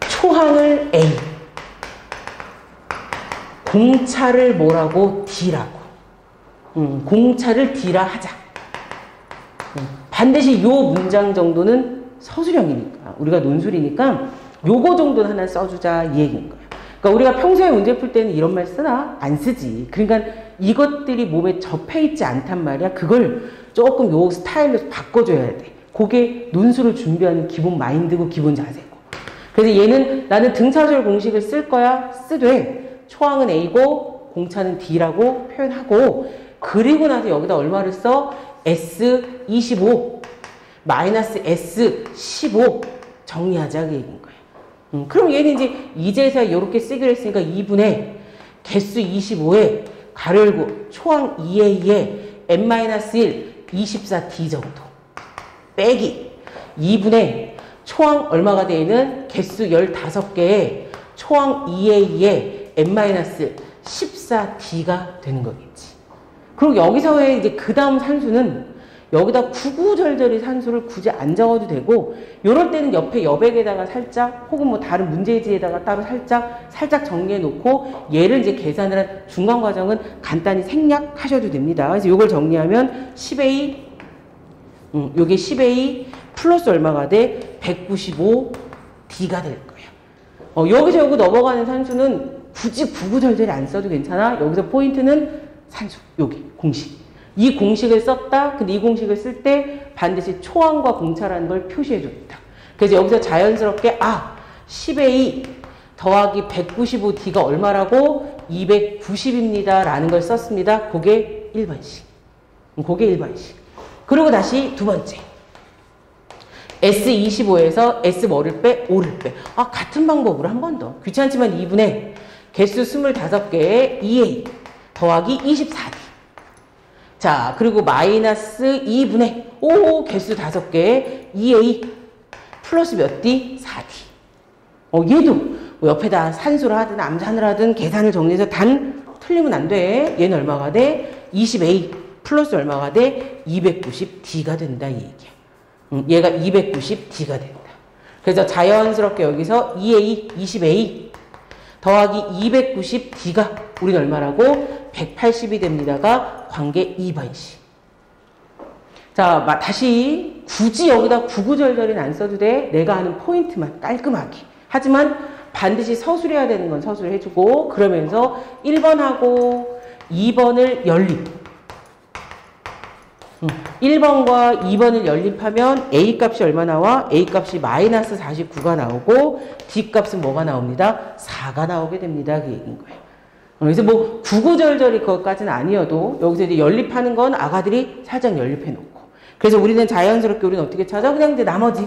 초항을 A, 공차를 뭐라고? D라고. 공차를 D라 하자. 반드시 요 문장 정도는 서술형이니까, 우리가 논술이니까 요거 정도는 하나 써주자 이 얘기인 거예요. 그러니까 우리가 평소에 문제 풀 때는 이런 말 쓰나? 안 쓰지. 그러니까 이것들이 몸에 접해 있지 않단 말이야. 그걸 조금 요 스타일로 바꿔줘야 돼. 그게 논술을 준비하는 기본 마인드고 기본 자세고. 그래서 얘는 나는 등차수열 공식을 쓸 거야. 쓰되 초항은 A고 공차는 D라고 표현하고, 그리고 나서 여기다 얼마를 써? S25 마이너스 S15 정리하자 그 얘기인 거예요. 그럼 얘는 이제 이제서 이렇게 쓰기로 했으니까 2분의 개수 25에 가로 열고 초항 2A에 n-1 24D 정도 빼기 2분의 초항 얼마가 되는 개수 15개에 초항 2A에 n-14D가 되는 거겠지. 그리고 여기서의 이제 그 다음 산수는 여기다 구구절절히 산수를 굳이 안 적어도 되고, 요럴 때는 옆에 여백에다가 살짝 혹은 뭐 다른 문제지에다가 따로 살짝 정리해 놓고 얘를 이제 계산을 한 중간 과정은 간단히 생략하셔도 됩니다. 그래서 요걸 정리하면 10A, 요게 10A 플러스 얼마가 돼? 195D가 될 거예요. 여기서 요거 넘어가는 산수는 굳이 구구절절히 안 써도 괜찮아. 여기서 포인트는 산수, 여기 공식. 이 공식을 썼다. 근데 이 공식을 쓸 때 반드시 초항과 공차라는 걸 표시해 줍니다. 그래서 여기서 자연스럽게 10A 더하기 195D가 얼마라고? 290입니다. 라는 걸 썼습니다. 그게 1번식. 그게 1번식. 그리고 다시 두 번째. S25에서 S 뭐를 빼? 5를 빼. 같은 방법으로 한 번 더. 귀찮지만 2분의 개수 25개에 2A 더하기 24D. 자, 그리고 마이너스 2분의 개수 5개에 2A 플러스 몇 D? 4D. 얘도 뭐 옆에다 산수를 하든 암산을 하든 계산을 정리해서 단 틀리면 안 돼. 얘는 얼마가 돼? 20A 플러스 얼마가 돼? 290D가 된다 이 얘기야. 얘가 290D가 된다. 그래서 자연스럽게 여기서 2A, 20A 더하기 290D가 우리는 얼마라고? 180이 됩니다가 관계 2번식. 자, 다시 굳이 여기다 구구절절은 안 써도 돼. 내가 하는 포인트만 깔끔하게. 하지만 반드시 서술해야 되는 건 서술해주고, 그러면서 1번하고 2번을 연립. 1번과 2번을 연립하면 A 값이 얼마 나와? A 값이 마이너스 49가 나오고 D 값은 뭐가 나옵니다? 4가 나오게 됩니다. 그 얘기인 거예요. 그래서 뭐 구구절절이 그것까지는 아니어도 여기서 이제 연립하는 건 아가들이 살짝 연립해 놓고, 그래서 우리는 자연스럽게 우리는 어떻게 찾아? 그냥 이제 나머지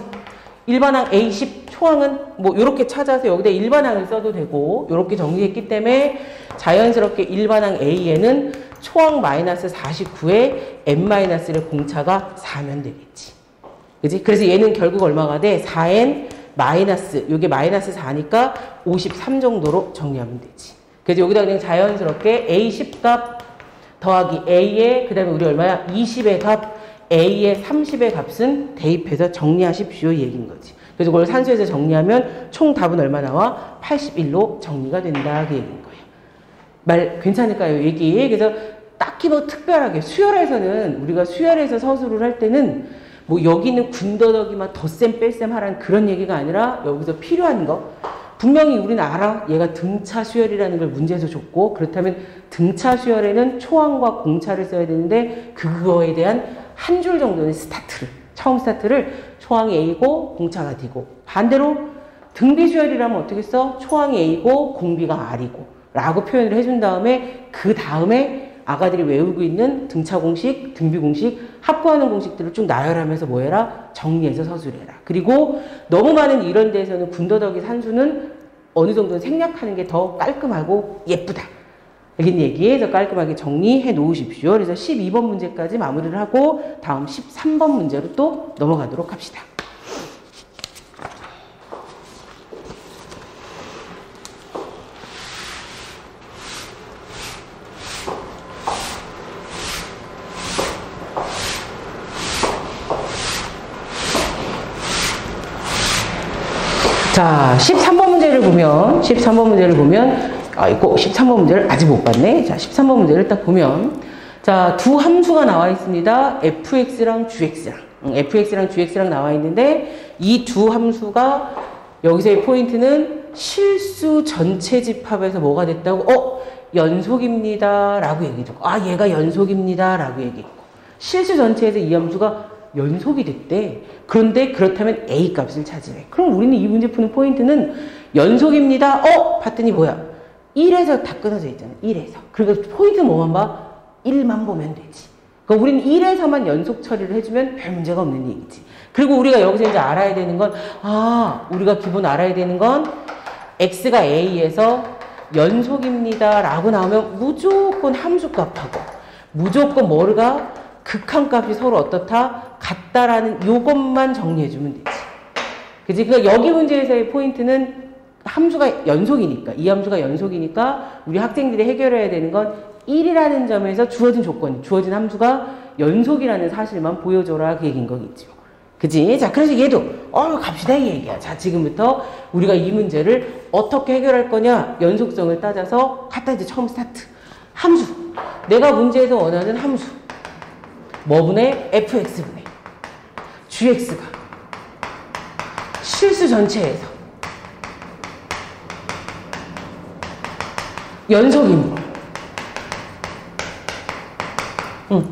일반항 A10 초항은 뭐 이렇게 찾아서 여기다 일반항을 써도 되고, 이렇게 정리했기 때문에 자연스럽게 일반항 A에는 초항 마이너스 49에 n-를 공차가 4면 되겠지. 그지? 그래서 얘는 결국 얼마가 돼? 4n 마이너스, 요게 마이너스 4니까 53 정도로 정리하면 되지. 그래서 여기다 그냥 자연스럽게 A10 값 더하기 A의, 그 다음에 우리 얼마야? 20의 값, A의 30의 값은 대입해서 정리하십시오. 이 얘기인 거지. 그래서 그걸 산수해서 정리하면 총 답은 얼마 나와? 81로 정리가 된다. 그 얘기인 거예요. 말 괜찮을까요? 얘기. 그래서 딱히 뭐 특별하게 수열에서는, 우리가 수열에서 서술을 할 때는 뭐 여기는 군더더기만 덧셈 뺄셈 하라는 그런 얘기가 아니라, 여기서 필요한 거 분명히 우리는 알아. 얘가 등차 수열이라는 걸 문제에서 줬고, 그렇다면 등차 수열에는 초항과 공차를 써야 되는데 그거에 대한 한 줄 정도는 스타트를, 처음 스타트를 초항이 A고 공차가 D고, 반대로 등비 수열이라면 어떻게 써? 초항이 A고 공비가 R이고 라고 표현을 해준 다음에 그 다음에 아가들이 외우고 있는 등차 공식, 등비 공식, 합구하는 공식들을 쭉 나열하면서 뭐 해라? 정리해서 서술해라. 그리고 너무 많은 이런 데에서는 군더더기 산수는 어느 정도는 생략하는 게 더 깔끔하고 예쁘다. 이런 얘기에서 깔끔하게 정리해 놓으십시오. 그래서 12번 문제까지 마무리를 하고 다음 13번 문제로 또 넘어가도록 합시다. 자, 13번 문제를 보면, 아이고, 13번 문제를 아직 못 봤네. 자, 13번 문제를 딱 보면, 자, 두 함수가 나와 있습니다. fx랑 gx랑. fx랑 gx랑 나와 있는데, 이 두 함수가, 여기서의 포인트는 실수 전체 집합에서 뭐가 됐다고? 연속입니다. 라고 얘기해줬고, 얘가 연속입니다. 라고 얘기했고, 실수 전체에서 이 함수가 연속이 됐대. 그런데 그렇다면 A 값을 찾으래. 그럼 우리는 이 문제 푸는 포인트는 연속입니다. 봤더니 뭐야? 1에서 다 끊어져 있잖아. 1에서. 그러니까 포인트는 뭐만 봐? 1만 보면 되지. 그러니까 우리는 1에서만 연속 처리를 해주면 별 문제가 없는 얘기지. 그리고 우리가 여기서 이제 알아야 되는 건, 우리가 기본 알아야 되는 건 x가 a에서 연속입니다. 라고 나오면 무조건 함수값하고 무조건 뭐가 극한값이 서로 어떻다? 같다라는 요것만 정리해주면 되지. 그치? 그러니까 여기 문제에서의 포인트는 함수가 연속이니까, 이 함수가 연속이니까 우리 학생들이 해결해야 되는 건 1이라는 점에서 주어진 조건, 주어진 함수가 연속이라는 사실만 보여줘라 그 얘기인 거겠죠. 그치? 자, 그래서 얘도 갑시다 이 얘기야. 자, 지금부터 우리가 이 문제를 어떻게 해결할 거냐? 연속성을 따져서 갖다 이제 처음 스타트. 함수. 내가 문제에서 원하는 함수. 뭐분의 fx분의 gx가 실수 전체에서 연속이므로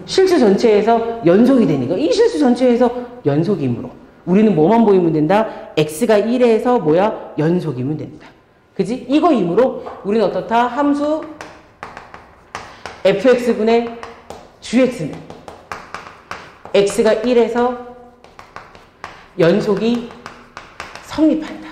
실수 전체에서 연속이 되니까 이 실수 전체에서 연속이므로 우리는 뭐만 보이면 된다? x가 1에서 뭐야? 연속이면 된다. 그지? 이거이므로 우리는 어떻다? 함수 fx분의 gx는 x가 1에서 연속이 성립한다.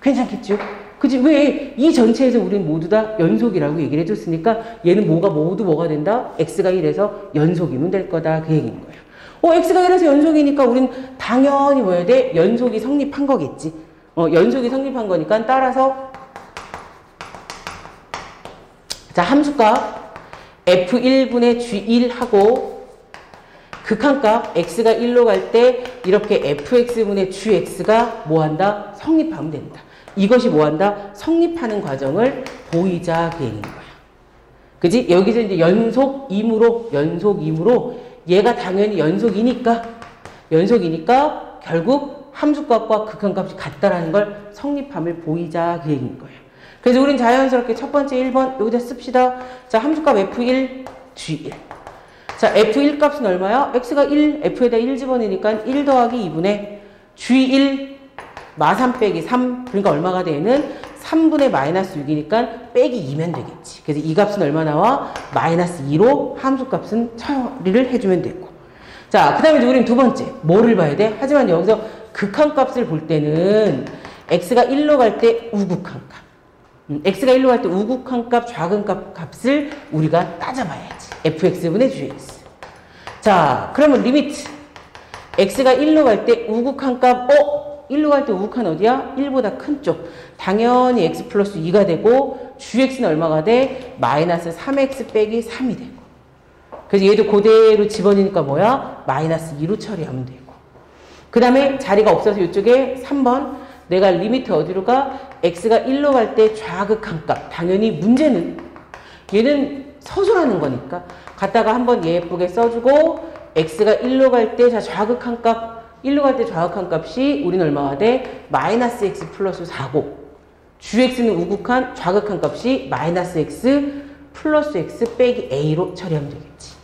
괜찮겠죠? 그치? 왜? 이 전체에서 우리는 모두 다 연속이라고 얘기를 해줬으니까 얘는 모두 뭐가 된다? x가 1에서 연속이면 될 거다. 그 얘기인 거예요. x가 1에서 연속이니까 우리는 당연히 뭐야 돼? 연속이 성립한 거겠지. 연속이 성립한 거니까 따라서 자, 함수값 f1분의 g1하고 극한값 x가 1로 갈 때 이렇게 fx분의 gx가 뭐한다? 성립하면 된다. 이것이 뭐한다? 성립하는 과정을 보이자 그 얘기인 거야. 그지? 여기서 이제 연속이므로 얘가 당연히 연속이니까 결국 함수값과 극한값이 같다라는 걸 성립함을 보이자 그 얘기인 거예요. 그래서 우린 자연스럽게 첫 번째 1번 여기다 씁시다. 자, 함수값 f1, g1. 자, f1 값은 얼마야? x가 1, f에다 1 집어넣으니까 1 더하기 2분의 g1 마3 빼기 3. 그러니까 얼마가 되는? 3분의 마이너스 6이니까 빼기 2면 되겠지. 그래서 이 값은 얼마 나와? 마이너스 2로 함수값은 처리를 해주면 되고. 자, 그 다음에 이제 우린 두 번째. 뭐를 봐야 돼? 하지만 여기서 극한값을 볼 때는 x가 1로 갈 때 우극한값. x가 1로 갈 때 우극한값, 좌극한값 값을 우리가 따져봐야지. fx분의 gx. 자, 그러면 리미트. x가 1로 갈 때 우극한값, 1로 갈 때 우극한 어디야? 1보다 큰 쪽. 당연히 x 플러스 2가 되고, gx는 얼마가 돼? 마이너스 3x 빼기 3이 되고. 그래서 얘도 그대로 집어넣으니까 뭐야? 마이너스 2로 처리하면 되고. 그 다음에 자리가 없어서 이쪽에 3번. 내가 리미트 어디로 가? x가 1로 갈 때 좌극한값. 당연히 문제는 얘는 서술하는 거니까 갖다가 한번 예쁘게 써주고 x가 1로 갈 때 좌극한값 1로 갈 때 좌극한값이 우리는 얼마가 돼? 마이너스 x 플러스 4고 gx는 우극한 좌극한값이 마이너스 x 플러스 x 빼기 a로 처리하면 되겠지.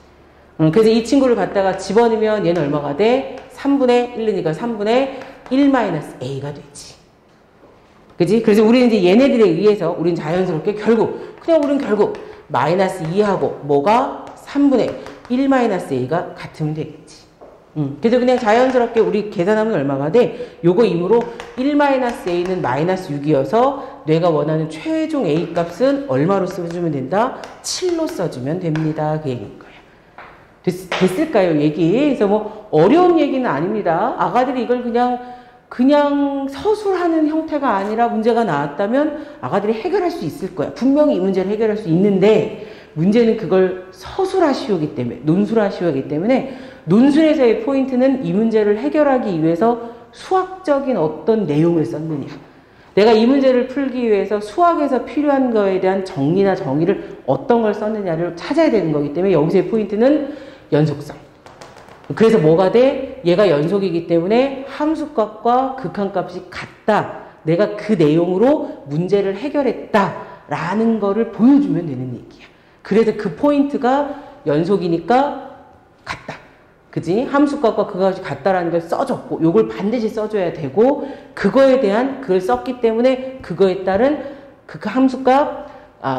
그래서 이 친구를 갖다가 집어넣으면 얘는 얼마가 돼? 3분의 1이니까 3분의 1 마이너스 a가 되지. 그지? 그래서 우리는 이제 얘네들에 의해서 우리는 자연스럽게 결국 마이너스 2하고 뭐가 3분의 1 마이너스 a가 같으면 되겠지. 그래서 그냥 자연스럽게 우리 계산하면 얼마가 돼? 요거 임으로 1 마이너스 a는 마이너스 6이어서 뇌가 원하는 최종 a 값은 얼마로 써주면 된다? 7로 써주면 됩니다. 그 얘기인 거예요. 됐을까요? 얘기. 그래서 뭐 어려운 얘기는 아닙니다. 아가들이 이걸 그냥 서술하는 형태가 아니라 문제가 나왔다면 아가들이 해결할 수 있을 거야. 분명히 이 문제를 해결할 수 있는데 문제는 그걸 서술하시오기 때문에, 논술하시오기 때문에 논술에서의 포인트는 이 문제를 해결하기 위해서 수학적인 어떤 내용을 썼느냐. 내가 이 문제를 풀기 위해서 수학에서 필요한 거에 대한 정리나 정의를 어떤 걸 썼느냐를 찾아야 되는 거기 때문에 여기서의 포인트는 연속성. 그래서 뭐가 돼? 얘가 연속이기 때문에 함수값과 극한값이 같다. 내가 그 내용으로 문제를 해결했다라는 거를 보여주면 되는 얘기야. 그래서 그 포인트가 연속이니까 같다. 그지? 함수값과 극한값이 같다라는 걸 써줬고 요걸 반드시 써줘야 되고 그거에 대한 그걸 썼기 때문에 그거에 따른 함수값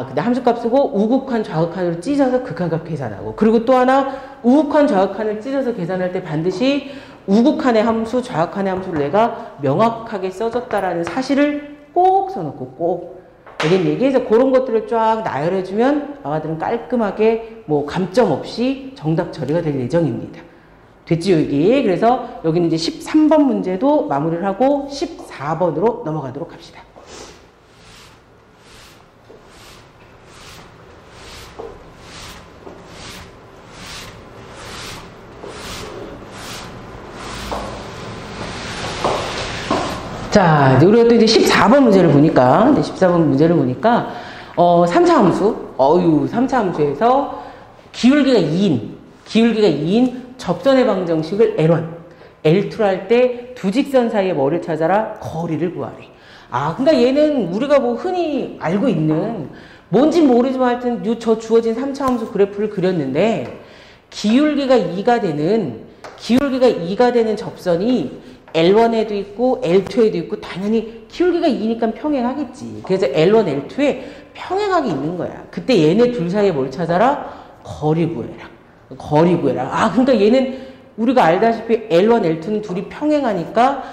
근데 함수값 쓰고 우극한 좌극한으로 찢어서 극한값 계산하고 그리고 또 하나 우극한 좌극한을 찢어서 계산할 때 반드시 우극한의 함수 좌극한의 함수를 내가 명확하게 써줬다라는 사실을 꼭 써놓고 꼭 여긴 얘기해서 그런 것들을 쫙 나열해주면 아가들은 깔끔하게 뭐 감점 없이 정답 처리가 될 예정입니다. 됐지요, 여기? 그래서 여기는 이제 13번 문제도 마무리를 하고 14번으로 넘어가도록 합시다. 자, 우리가 또 이제 14번 문제를 보니까, 14번 문제를 보니까, 3차 함수, 3차 함수에서 기울기가 2인 접선의 방정식을 L1, L2를 할 때 두 직선 사이의 뭐를 찾아라? 거리를 구하래. 그러니까 얘는 우리가 뭐 흔히 알고 있는, 뭔진 모르지만 하여튼 저 주어진 3차 함수 그래프를 그렸는데, 기울기가 2가 되는 접선이 L1에도 있고 L2에도 있고 당연히 기울기가 2니까 평행하겠지. 그래서 L1, L2에 평행하게 있는 거야. 그때 얘네 둘 사이에 뭘 찾아라? 거리 구해라. 그러니까 얘는 우리가 알다시피 L1, L2는 둘이 평행하니까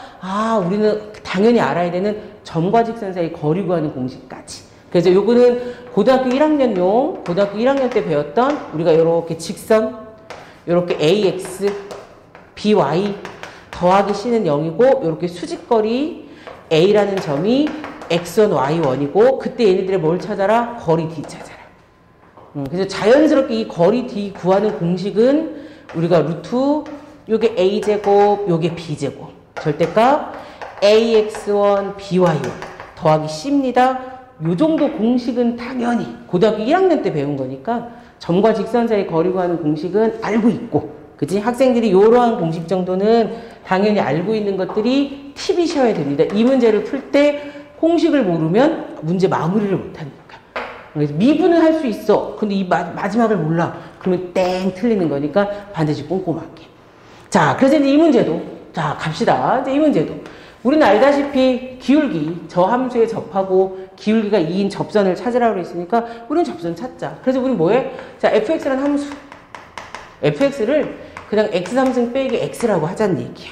우리는 당연히 알아야 되는 점과 직선 사이 거리 구하는 공식까지. 그래서 요거는 고등학교 1학년 때 배웠던 우리가 이렇게 직선, 이렇게 AX, BY 더하기 C는 0이고 이렇게 수직거리 A라는 점이 X1, Y1이고 그때 얘네들의 뭘 찾아라? 거리 D 찾아라. 그래서 자연스럽게 이 거리 D 구하는 공식은 우리가 루트 요게 A제곱 요게 B제곱 절대값 AX1, BY1 더하기 C입니다. 요 정도 공식은 당연히 고등학교 1학년 때 배운 거니까 점과 직선 사이 거리 구하는 공식은 알고 있고 그치? 학생들이 이러한 공식 정도는 당연히 알고 있는 것들이 팁이셔야 됩니다. 이 문제를 풀 때 공식을 모르면 문제 마무리를 못하니까. 그래서 미분은 할 수 있어. 근데 이 마지막을 몰라. 그러면 땡 틀리는 거니까 반드시 꼼꼼하게. 자, 그래서 이제 이 문제도 자 갑시다. 이제 이 문제도 우리는 알다시피 기울기 저 함수에 접하고 기울기가 2인 접선을 찾으라고 했으니까 우리는 접선 찾자. 그래서 우리 뭐해? 자, fx라는 함수 fx를 그냥 x3승 빼기 x라고 하자는 얘기야.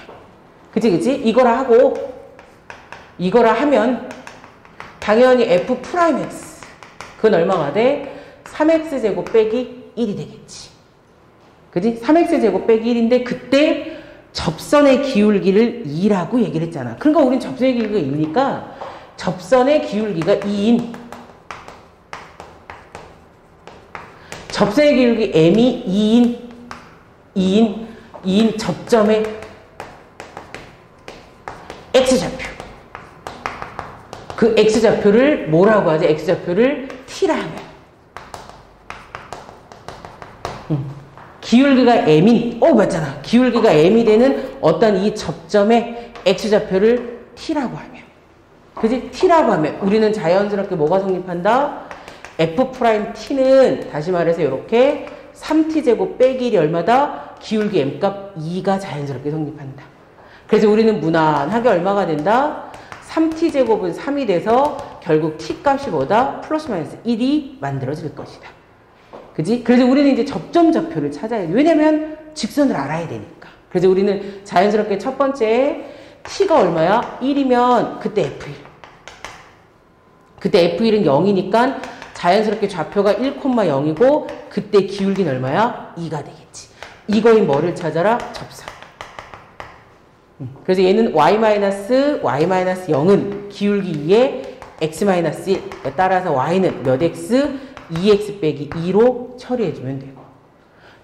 그치? 이거라 하면 당연히 f'x 그건 얼마가 돼? 3x제곱 빼기 1이 되겠지. 그치? 3x제곱 빼기 1인데 그때 접선의 기울기를 2라고 얘기를 했잖아. 그러니까 우린 접선의 기울기가 2니까 접선의 기울기가 2인 접선의 기울기 m이 2인 접점의 x좌표. 그 x좌표를 뭐라고 하지? x좌표를 t라 하면. 기울기가 m인, 맞잖아. 기울기가 m이 되는 어떤 이 접점의 x좌표를 t라고 하면. 그지? t라고 하면 우리는 자연스럽게 뭐가 성립한다? f't는 다시 말해서 이렇게 3t제곱 빼기 1이 얼마다? 기울기 m값 2가 자연스럽게 성립한다. 그래서 우리는 무난하게 얼마가 된다? 3t제곱은 3이 돼서 결국 t값이 뭐다? 플러스 마이너스 1이 만들어질 것이다. 그지? 그래서 우리는 이제 접점 좌표를 찾아야 돼. 왜냐면 직선을 알아야 되니까. 그래서 우리는 자연스럽게 첫 번째 t가 얼마야? 1이면 그때 f1. 그때 f1은 0이니까 자연스럽게 좌표가 1,0이고 그때 기울기는 얼마야? 2가 되겠지. 이거인 뭐를 찾아라? 접선. 그래서 얘는 y-0은 기울기 2에 x-1. 따라서 y는 몇 x? 2x 빼기 2로 처리해주면 되고.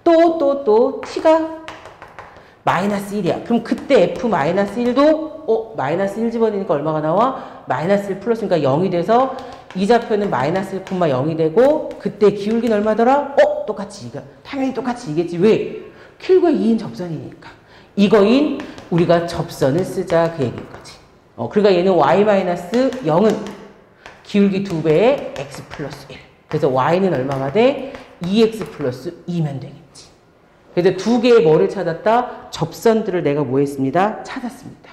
또 t가 마이너스 1이야. 그럼 그때 f-1도 마이너스 1 집어넣으니까 얼마가 나와? 마이너스 1 플러스니까 0이 돼서 이 좌표는 마이너스 1,0이 되고 그때 기울기는 얼마더라? 똑같이 2가. 당연히 똑같이 2겠지. 왜? 킬과 2인 접선이니까. 이거인 우리가 접선을 쓰자 그 얘기인 거지. 그러니까 얘는 y-0은 기울기 2배의 x 플러스 1. 그래서 y는 얼마가 돼? 2x 플러스 2면 되겠지. 그래서 두 개의 뭐를 찾았다? 접선들을 내가 뭐 했습니다? 찾았습니다.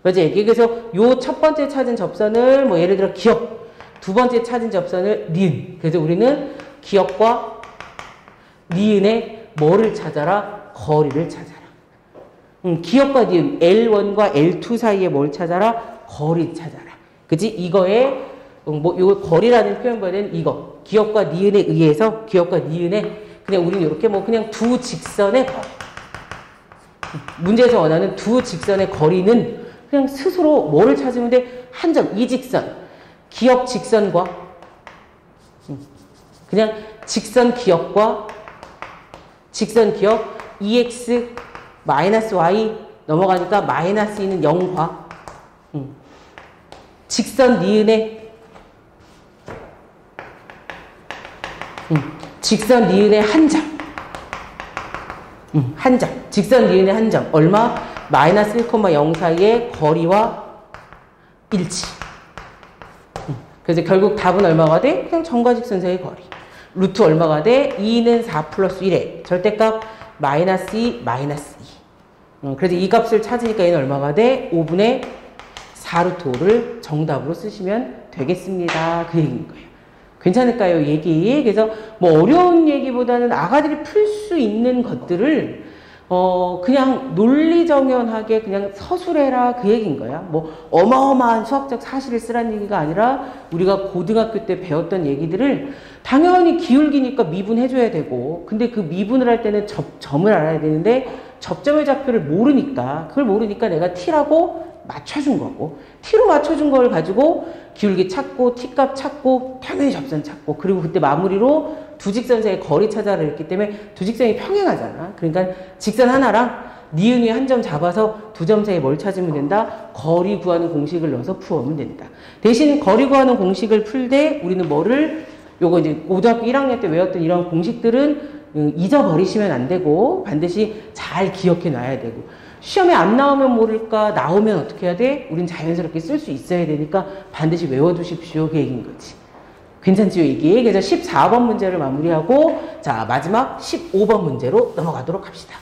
그래서 얘기. 그래서 요 첫 번째 찾은 접선을 뭐 예를 들어 기억, 두 번째 찾은 접선을 니은. 그래서 우리는 기억과 니은의 뭐를 찾아라? 거리를 찾아라. 기억과 니은, L1과 L2 사이에 뭘 찾아라? 거리 찾아라. 그지? 이거에 요 거리라는 표현보다는 이거 기억과 니은에 의해서 기억과 니은에 그냥 우리는 이렇게 그냥 두 직선의 거리. 문제에서 원하는 두 직선의 거리는 그냥 스스로 뭐를 찾으면 돼? 한 점, 이 직선. 기억 직선과 그냥 직선 기억과 직선 기억 2x 마이너스 y 넘어가니까 마이너스 2는 0과 직선 니은의 직선 니은의 한 점. 한 점. 직선 니은의 한 점. 얼마? 마이너스 1,0 사이의 거리와 일치. 그래서 결국 답은 얼마가 돼? 그냥 점과 직선 사이의 거리. 루트 얼마가 돼? 2는 4 플러스 1에 절대값 마이너스 2, 마이너스 2. 그래서 이 값을 찾으니까 얘는 얼마가 돼? 5분의 4루트 5를 정답으로 쓰시면 되겠습니다. 그 얘기인 거예요. 괜찮을까요? 얘기. 그래서 뭐 어려운 얘기보다는 아가들이 풀 수 있는 것들을 그냥 논리정연하게 그냥 서술해라 그 얘기인 거야. 뭐 어마어마한 수학적 사실을 쓰라는 얘기가 아니라 우리가 고등학교 때 배웠던 얘기들을 당연히 기울기니까 미분해줘야 되고 근데 그 미분을 할 때는 점을 알아야 되는데 접점의 좌표를 모르니까 그걸 모르니까 내가 t라고 맞춰준 거고 t로 맞춰준 걸 가지고 기울기 찾고 t값 찾고 당연히 접선 찾고 그리고 그때 마무리로 두 직선 사이의 거리 찾아라 했기 때문에 두 직선이 평행하잖아. 그러니까 직선 하나랑 니은 위에 한 점 잡아서 두 점 사이에 뭘 찾으면 된다? 거리 구하는 공식을 넣어서 풀어오면 된다. 대신 거리 구하는 공식을 풀 때 우리는 뭐를 요거 이제 고등학교 1학년 때 외웠던 이런 공식들은 잊어버리시면 안 되고 반드시 잘 기억해 놔야 되고 시험에 안 나오면 모를까 나오면 어떻게 해야 돼? 우린 자연스럽게 쓸 수 있어야 되니까 반드시 외워두십시오 그 얘기인 거지. 괜찮지요 이게? 그래서 14번 문제를 마무리하고 자 마지막 15번 문제로 넘어가도록 합시다.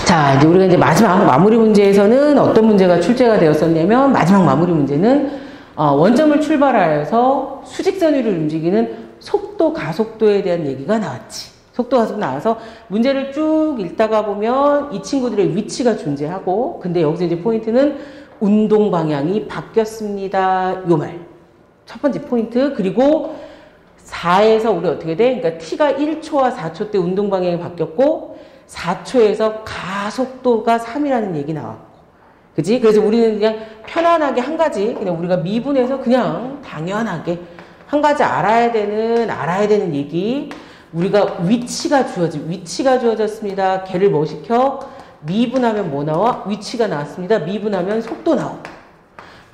자, 이제 우리가 이제 마지막 마무리 문제에서는 어떤 문제가 출제가 되었었냐면 마지막 마무리 문제는 원점을 출발하여서 수직선 위를 움직이는 속도, 가속도에 대한 얘기가 나왔지. 속도, 가속도 나와서 문제를 쭉 읽다가 보면 이 친구들의 위치가 존재하고 근데 여기서 이제 포인트는 운동 방향이 바뀌었습니다. 요 말. 첫 번째 포인트. 그리고 4에서 우리 어떻게 돼? 그러니까 t가 1초와 4초 때 운동 방향이 바뀌었고 4초에서 가속도가 3이라는 얘기 나왔고. 그지? 그래서 우리는 그냥 편안하게 한 가지, 그냥 우리가 미분해서 그냥 당연하게 한 가지 알아야 되는 얘기. 우리가 위치가 주어졌습니다. 걔를 뭐 시켜? 미분하면 뭐 나와? 위치가 나왔습니다. 미분하면 속도 나오고.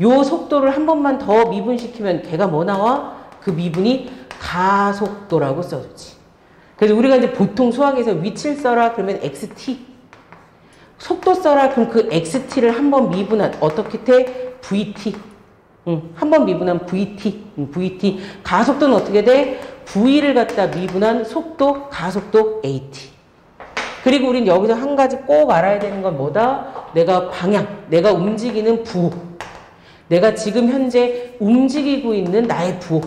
요 속도를 한 번만 더 미분시키면 걔가 뭐 나와? 그 미분이 가속도라고 써주지. 그래서 우리가 이제 보통 수학에서 위치를 써라 그러면 xt. 속도 써라 그럼 그 xt를 한 번 미분한 어떻게 돼? vt. 한 번 미분한 vt. vt. 가속도는 어떻게 돼? V를 갖다 미분한 속도, 가속도 AT. 그리고 우린 여기서 한 가지 꼭 알아야 되는 건 뭐다? 내가 방향, 내가 움직이는 부호. 내가 지금 현재 움직이고 있는 나의 부호.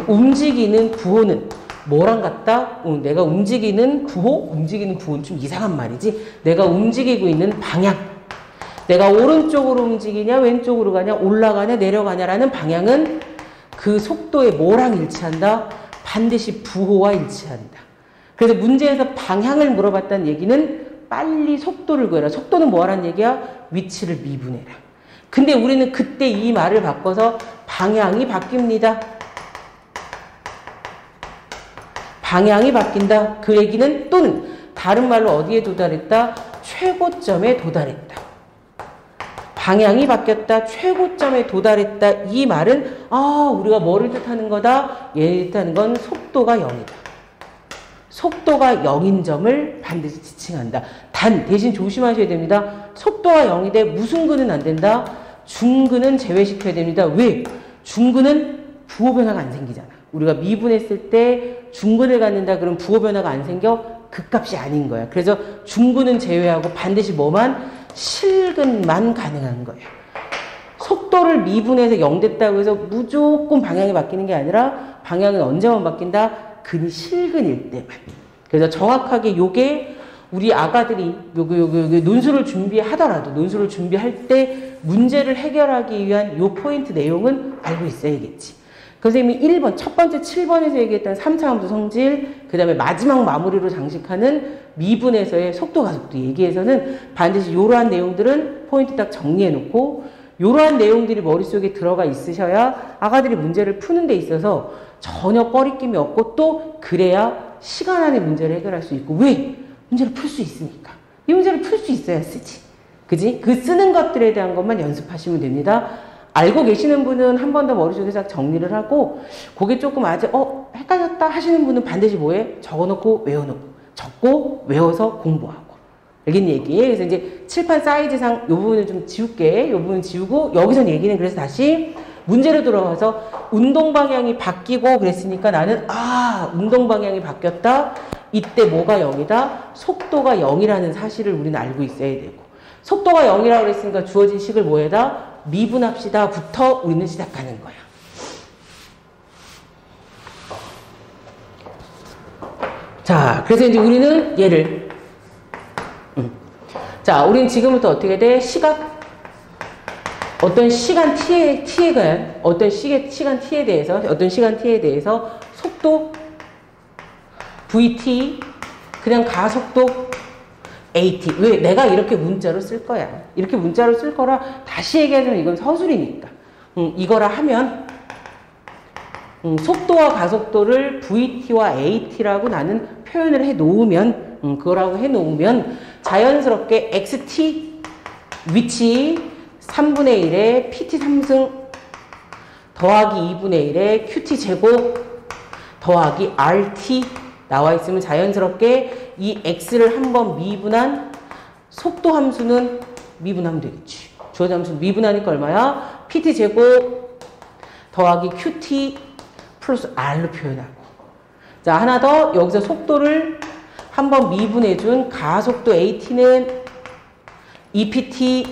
움직이는 부호는 뭐랑 같다? 내가 움직이는 부호? 움직이는 부호는 좀 이상한 말이지. 내가 움직이고 있는 방향. 내가 오른쪽으로 움직이냐, 왼쪽으로 가냐, 올라가냐, 내려가냐라는 방향은 그 속도의 뭐랑 일치한다? 반드시 부호와 일치한다. 그래서 문제에서 방향을 물어봤다는 얘기는 빨리 속도를 구해라. 속도는 뭐라는 얘기야? 위치를 미분해라. 근데 우리는 그때 이 말을 바꿔서 방향이 바뀝니다. 방향이 바뀐다. 그 얘기는 또는 다른 말로 어디에 도달했다? 최고점에 도달했다. 방향이 바뀌었다. 최고점에 도달했다. 이 말은 우리가 뭐를 뜻하는 거다? 얘를 뜻하는 건 속도가 0이다. 속도가 0인 점을 반드시 지칭한다. 단 대신 조심하셔야 됩니다. 속도가 0이되 무슨 근은 안 된다? 중근은 제외시켜야 됩니다. 왜? 중근은 부호 변화가 안 생기잖아. 우리가 미분했을 때 중근을 갖는다 그러면 부호 변화가 안 생겨? 그 값이 아닌 거야. 그래서 중근은 제외하고 반드시 뭐만? 실근만 가능한 거예요. 속도를 미분해서 0 됐다고 해서 무조건 방향이 바뀌는 게 아니라 방향은 언제만 바뀐다? 근이 실근일 때만. 그래서 정확하게 요게 우리 아가들이 요게 논술을 준비하더라도 논술을 준비할 때 문제를 해결하기 위한 요 포인트 내용은 알고 있어야겠지. 선생님이 1번, 첫 번째 7번에서 얘기했던 3차 함수 성질, 그 다음에 마지막 마무리로 장식하는 미분에서의 속도 가속도 얘기에서는 반드시 이러한 내용들은 포인트 딱 정리해 놓고 이러한 내용들이 머릿속에 들어가 있으셔야 아가들이 문제를 푸는 데 있어서 전혀 꺼리낌이 없고 또 그래야 시간 안에 문제를 해결할 수 있고 왜? 문제를 풀 수 있으니까. 이 문제를 풀 수 있어야 쓰지. 그지? 그 쓰는 것들에 대한 것만 연습하시면 됩니다. 알고 계시는 분은 한 번 더 머릿속에 싹 정리를 하고 그게 조금 아직 헷갈렸다 하시는 분은 반드시 뭐해? 적어놓고 외워놓고 적고 외워서 공부하고. 알겠니 얘기? 그래서 이제 칠판 사이즈상 이 부분을 좀 지울게. 이 부분 지우고 여기서 얘기는 그래서 다시 문제로 들어가서 운동 방향이 바뀌고 그랬으니까 나는 운동 방향이 바뀌었다. 이때 뭐가 0이다? 속도가 0이라는 사실을 우리는 알고 있어야 되고 속도가 0이라고 그랬으니까 주어진 식을 뭐에다? 미분합시다 부터 우리는 시작하는 거야. 자, 그래서 이제 우리는 얘를 자, 우리는 지금부터 어떻게 돼? 시각 어떤 시간 t에 관한 어떤 시간 t에 대해서 속도 vt 그냥 가속도 AT. 왜? 내가 이렇게 문자로 쓸 거야. 이렇게 문자로 쓸 거라 다시 얘기하자면 이건 서술이니까. 이거라 하면 속도와 가속도를 VT와 AT라고 나는 표현을 해 놓으면 그거라고 해 놓으면 자연스럽게 XT 위치 3분의 1에 PT 3승 더하기 2분의 1에 QT 제곱 더하기 RT 나와 있으면 자연스럽게 이 x를 한번 미분한 속도 함수는 미분하면 되겠지. 주어진 함수는 미분하니까 얼마야? pt 제곱 더하기 qt 플러스 r로 표현하고. 자, 하나 더 여기서 속도를 한번 미분해준 가속도 at는 ept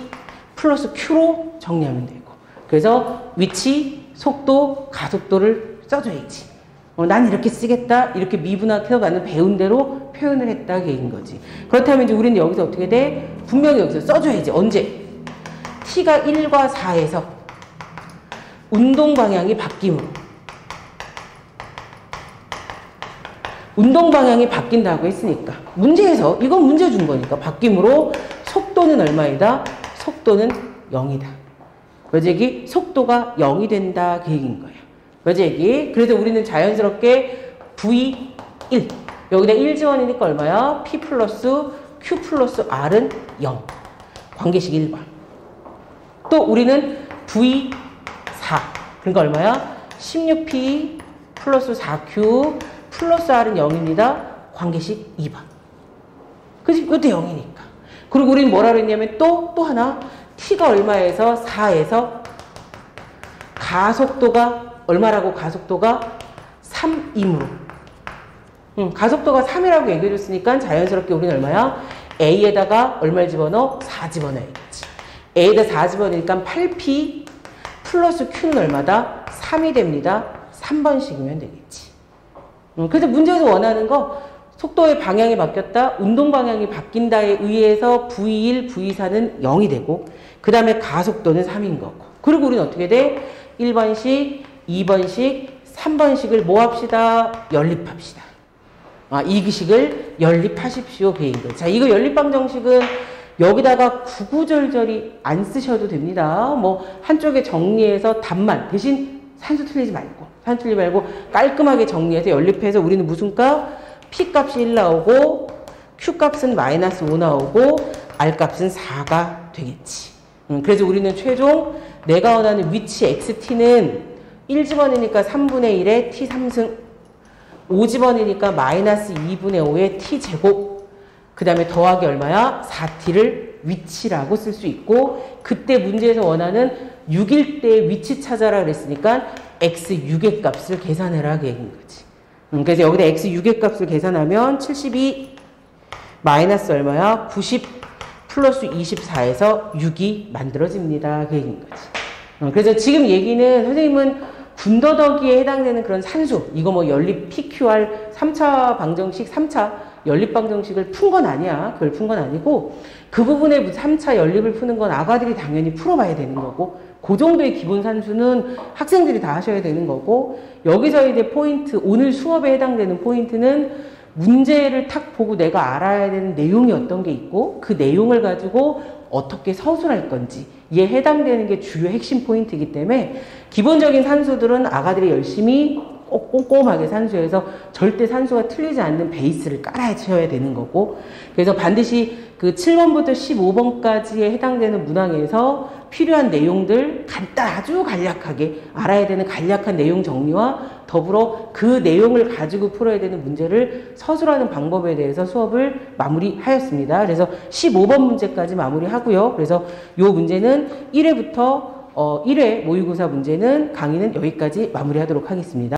플러스 q로 정리하면 되고. 그래서 위치, 속도, 가속도를 써줘야지. 난 이렇게 쓰겠다. 이렇게 미분해서 나는 배운 대로 표현을 했다. 얘기인 거지. 그렇다면 이제 우리는 여기서 어떻게 돼? 분명히 여기서 써줘야지. 언제? t가 1과 4에서 운동 방향이 바뀜으로. 운동 방향이 바뀐다고 했으니까. 문제에서, 이건 문제 준 거니까. 바뀜으로 속도는 얼마이다? 속도는 0이다. 그래서 얘기 속도가 0이 된다. 그 얘기인 거예요. 그래서 얘기. 그래서 우리는 자연스럽게 V1. 여기다 1 지원이니까 얼마야? P 플러스 Q 플러스 R은 0. 관계식 1번. 또 우리는 V4. 그러니까 얼마야? 16P 플러스 4Q 플러스 R은 0입니다. 관계식 2번. 그치? 이것도 0이니까. 그리고 우리는 뭐라 그랬냐면 또 하나. T가 얼마에서 4에서 가속도가 얼마라고? 가속도가 3이므로. 가속도가 3이라고 얘기해줬으니까 자연스럽게 우리는 얼마야? A에다가 얼마를 집어넣어? 4 집어넣어야겠지. A에다 4 집어넣으니까 8P 플러스 Q는 얼마다? 3이 됩니다. 3번씩이면 되겠지. 그래서 문제에서 원하는 거 속도의 방향이 바뀌었다, 운동 방향이 바뀐다에 의해서 V1, V4는 0이 되고 그 다음에 가속도는 3인 거고, 그리고 우리는 어떻게 돼? 1번씩, 2번씩, 3번씩을 뭐 합시다? 연립합시다. 이 기식을 연립하십시오. 배인 거. 자, 이거 연립방정식은 여기다가 구구절절히 안 쓰셔도 됩니다. 뭐 한쪽에 정리해서 답만, 대신 산수 틀리지 말고 깔끔하게 정리해서 연립해서 우리는 무슨 값? P 값이 1 나오고 Q 값은 마이너스 5 나오고 R 값은 4가 되겠지. 그래서 우리는 최종 내가 원하는 위치 XT는 1 집어넣으니까 3분의 1의 T 3승, 5 집어넣으니까 마이너스 2분의 5의 T제곱, 그 다음에 더하기 얼마야? 4T를 위치라고 쓸 수 있고, 그때 문제에서 원하는 6일 때 위치 찾아라 그랬으니까 X6의 값을 계산해라 그 얘기인 거지. 그래서 여기다 X6의 값을 계산하면 72 마이너스 얼마야? 90 플러스 24에서 6이 만들어집니다 그 얘기인 거지. 그래서 지금 얘기는 선생님은 군더더기에 해당되는 그런 산수, 이거 뭐 연립 PQR 3차 방정식, 3차 연립 방정식을 푼 건 아니야. 그걸 푼 건 아니고, 그 부분에 3차 연립을 푸는 건 아가들이 당연히 풀어봐야 되는 거고, 그 정도의 기본 산수는 학생들이 다 하셔야 되는 거고, 여기서 이제 포인트, 오늘 수업에 해당되는 포인트는 문제를 탁 보고 내가 알아야 되는 내용이 어떤 게 있고, 그 내용을 가지고 어떻게 서술할 건지, 이에 해당되는 게 주요 핵심 포인트이기 때문에 기본적인 산수들은 아가들이 열심히 꼭 꼼꼼하게 산수해서 절대 산수가 틀리지 않는 베이스를 깔아줘야 되는 거고, 그래서 반드시 그 7번부터 15번까지에 해당되는 문항에서 필요한 내용들 아주 간략하게 알아야 되는 간략한 내용 정리와 더불어 그 내용을 가지고 풀어야 되는 문제를 서술하는 방법에 대해서 수업을 마무리하였습니다. 그래서 15번 문제까지 마무리하고요. 그래서 이 문제는 1회부터 1회 모의고사 문제는 강의는 여기까지 마무리하도록 하겠습니다.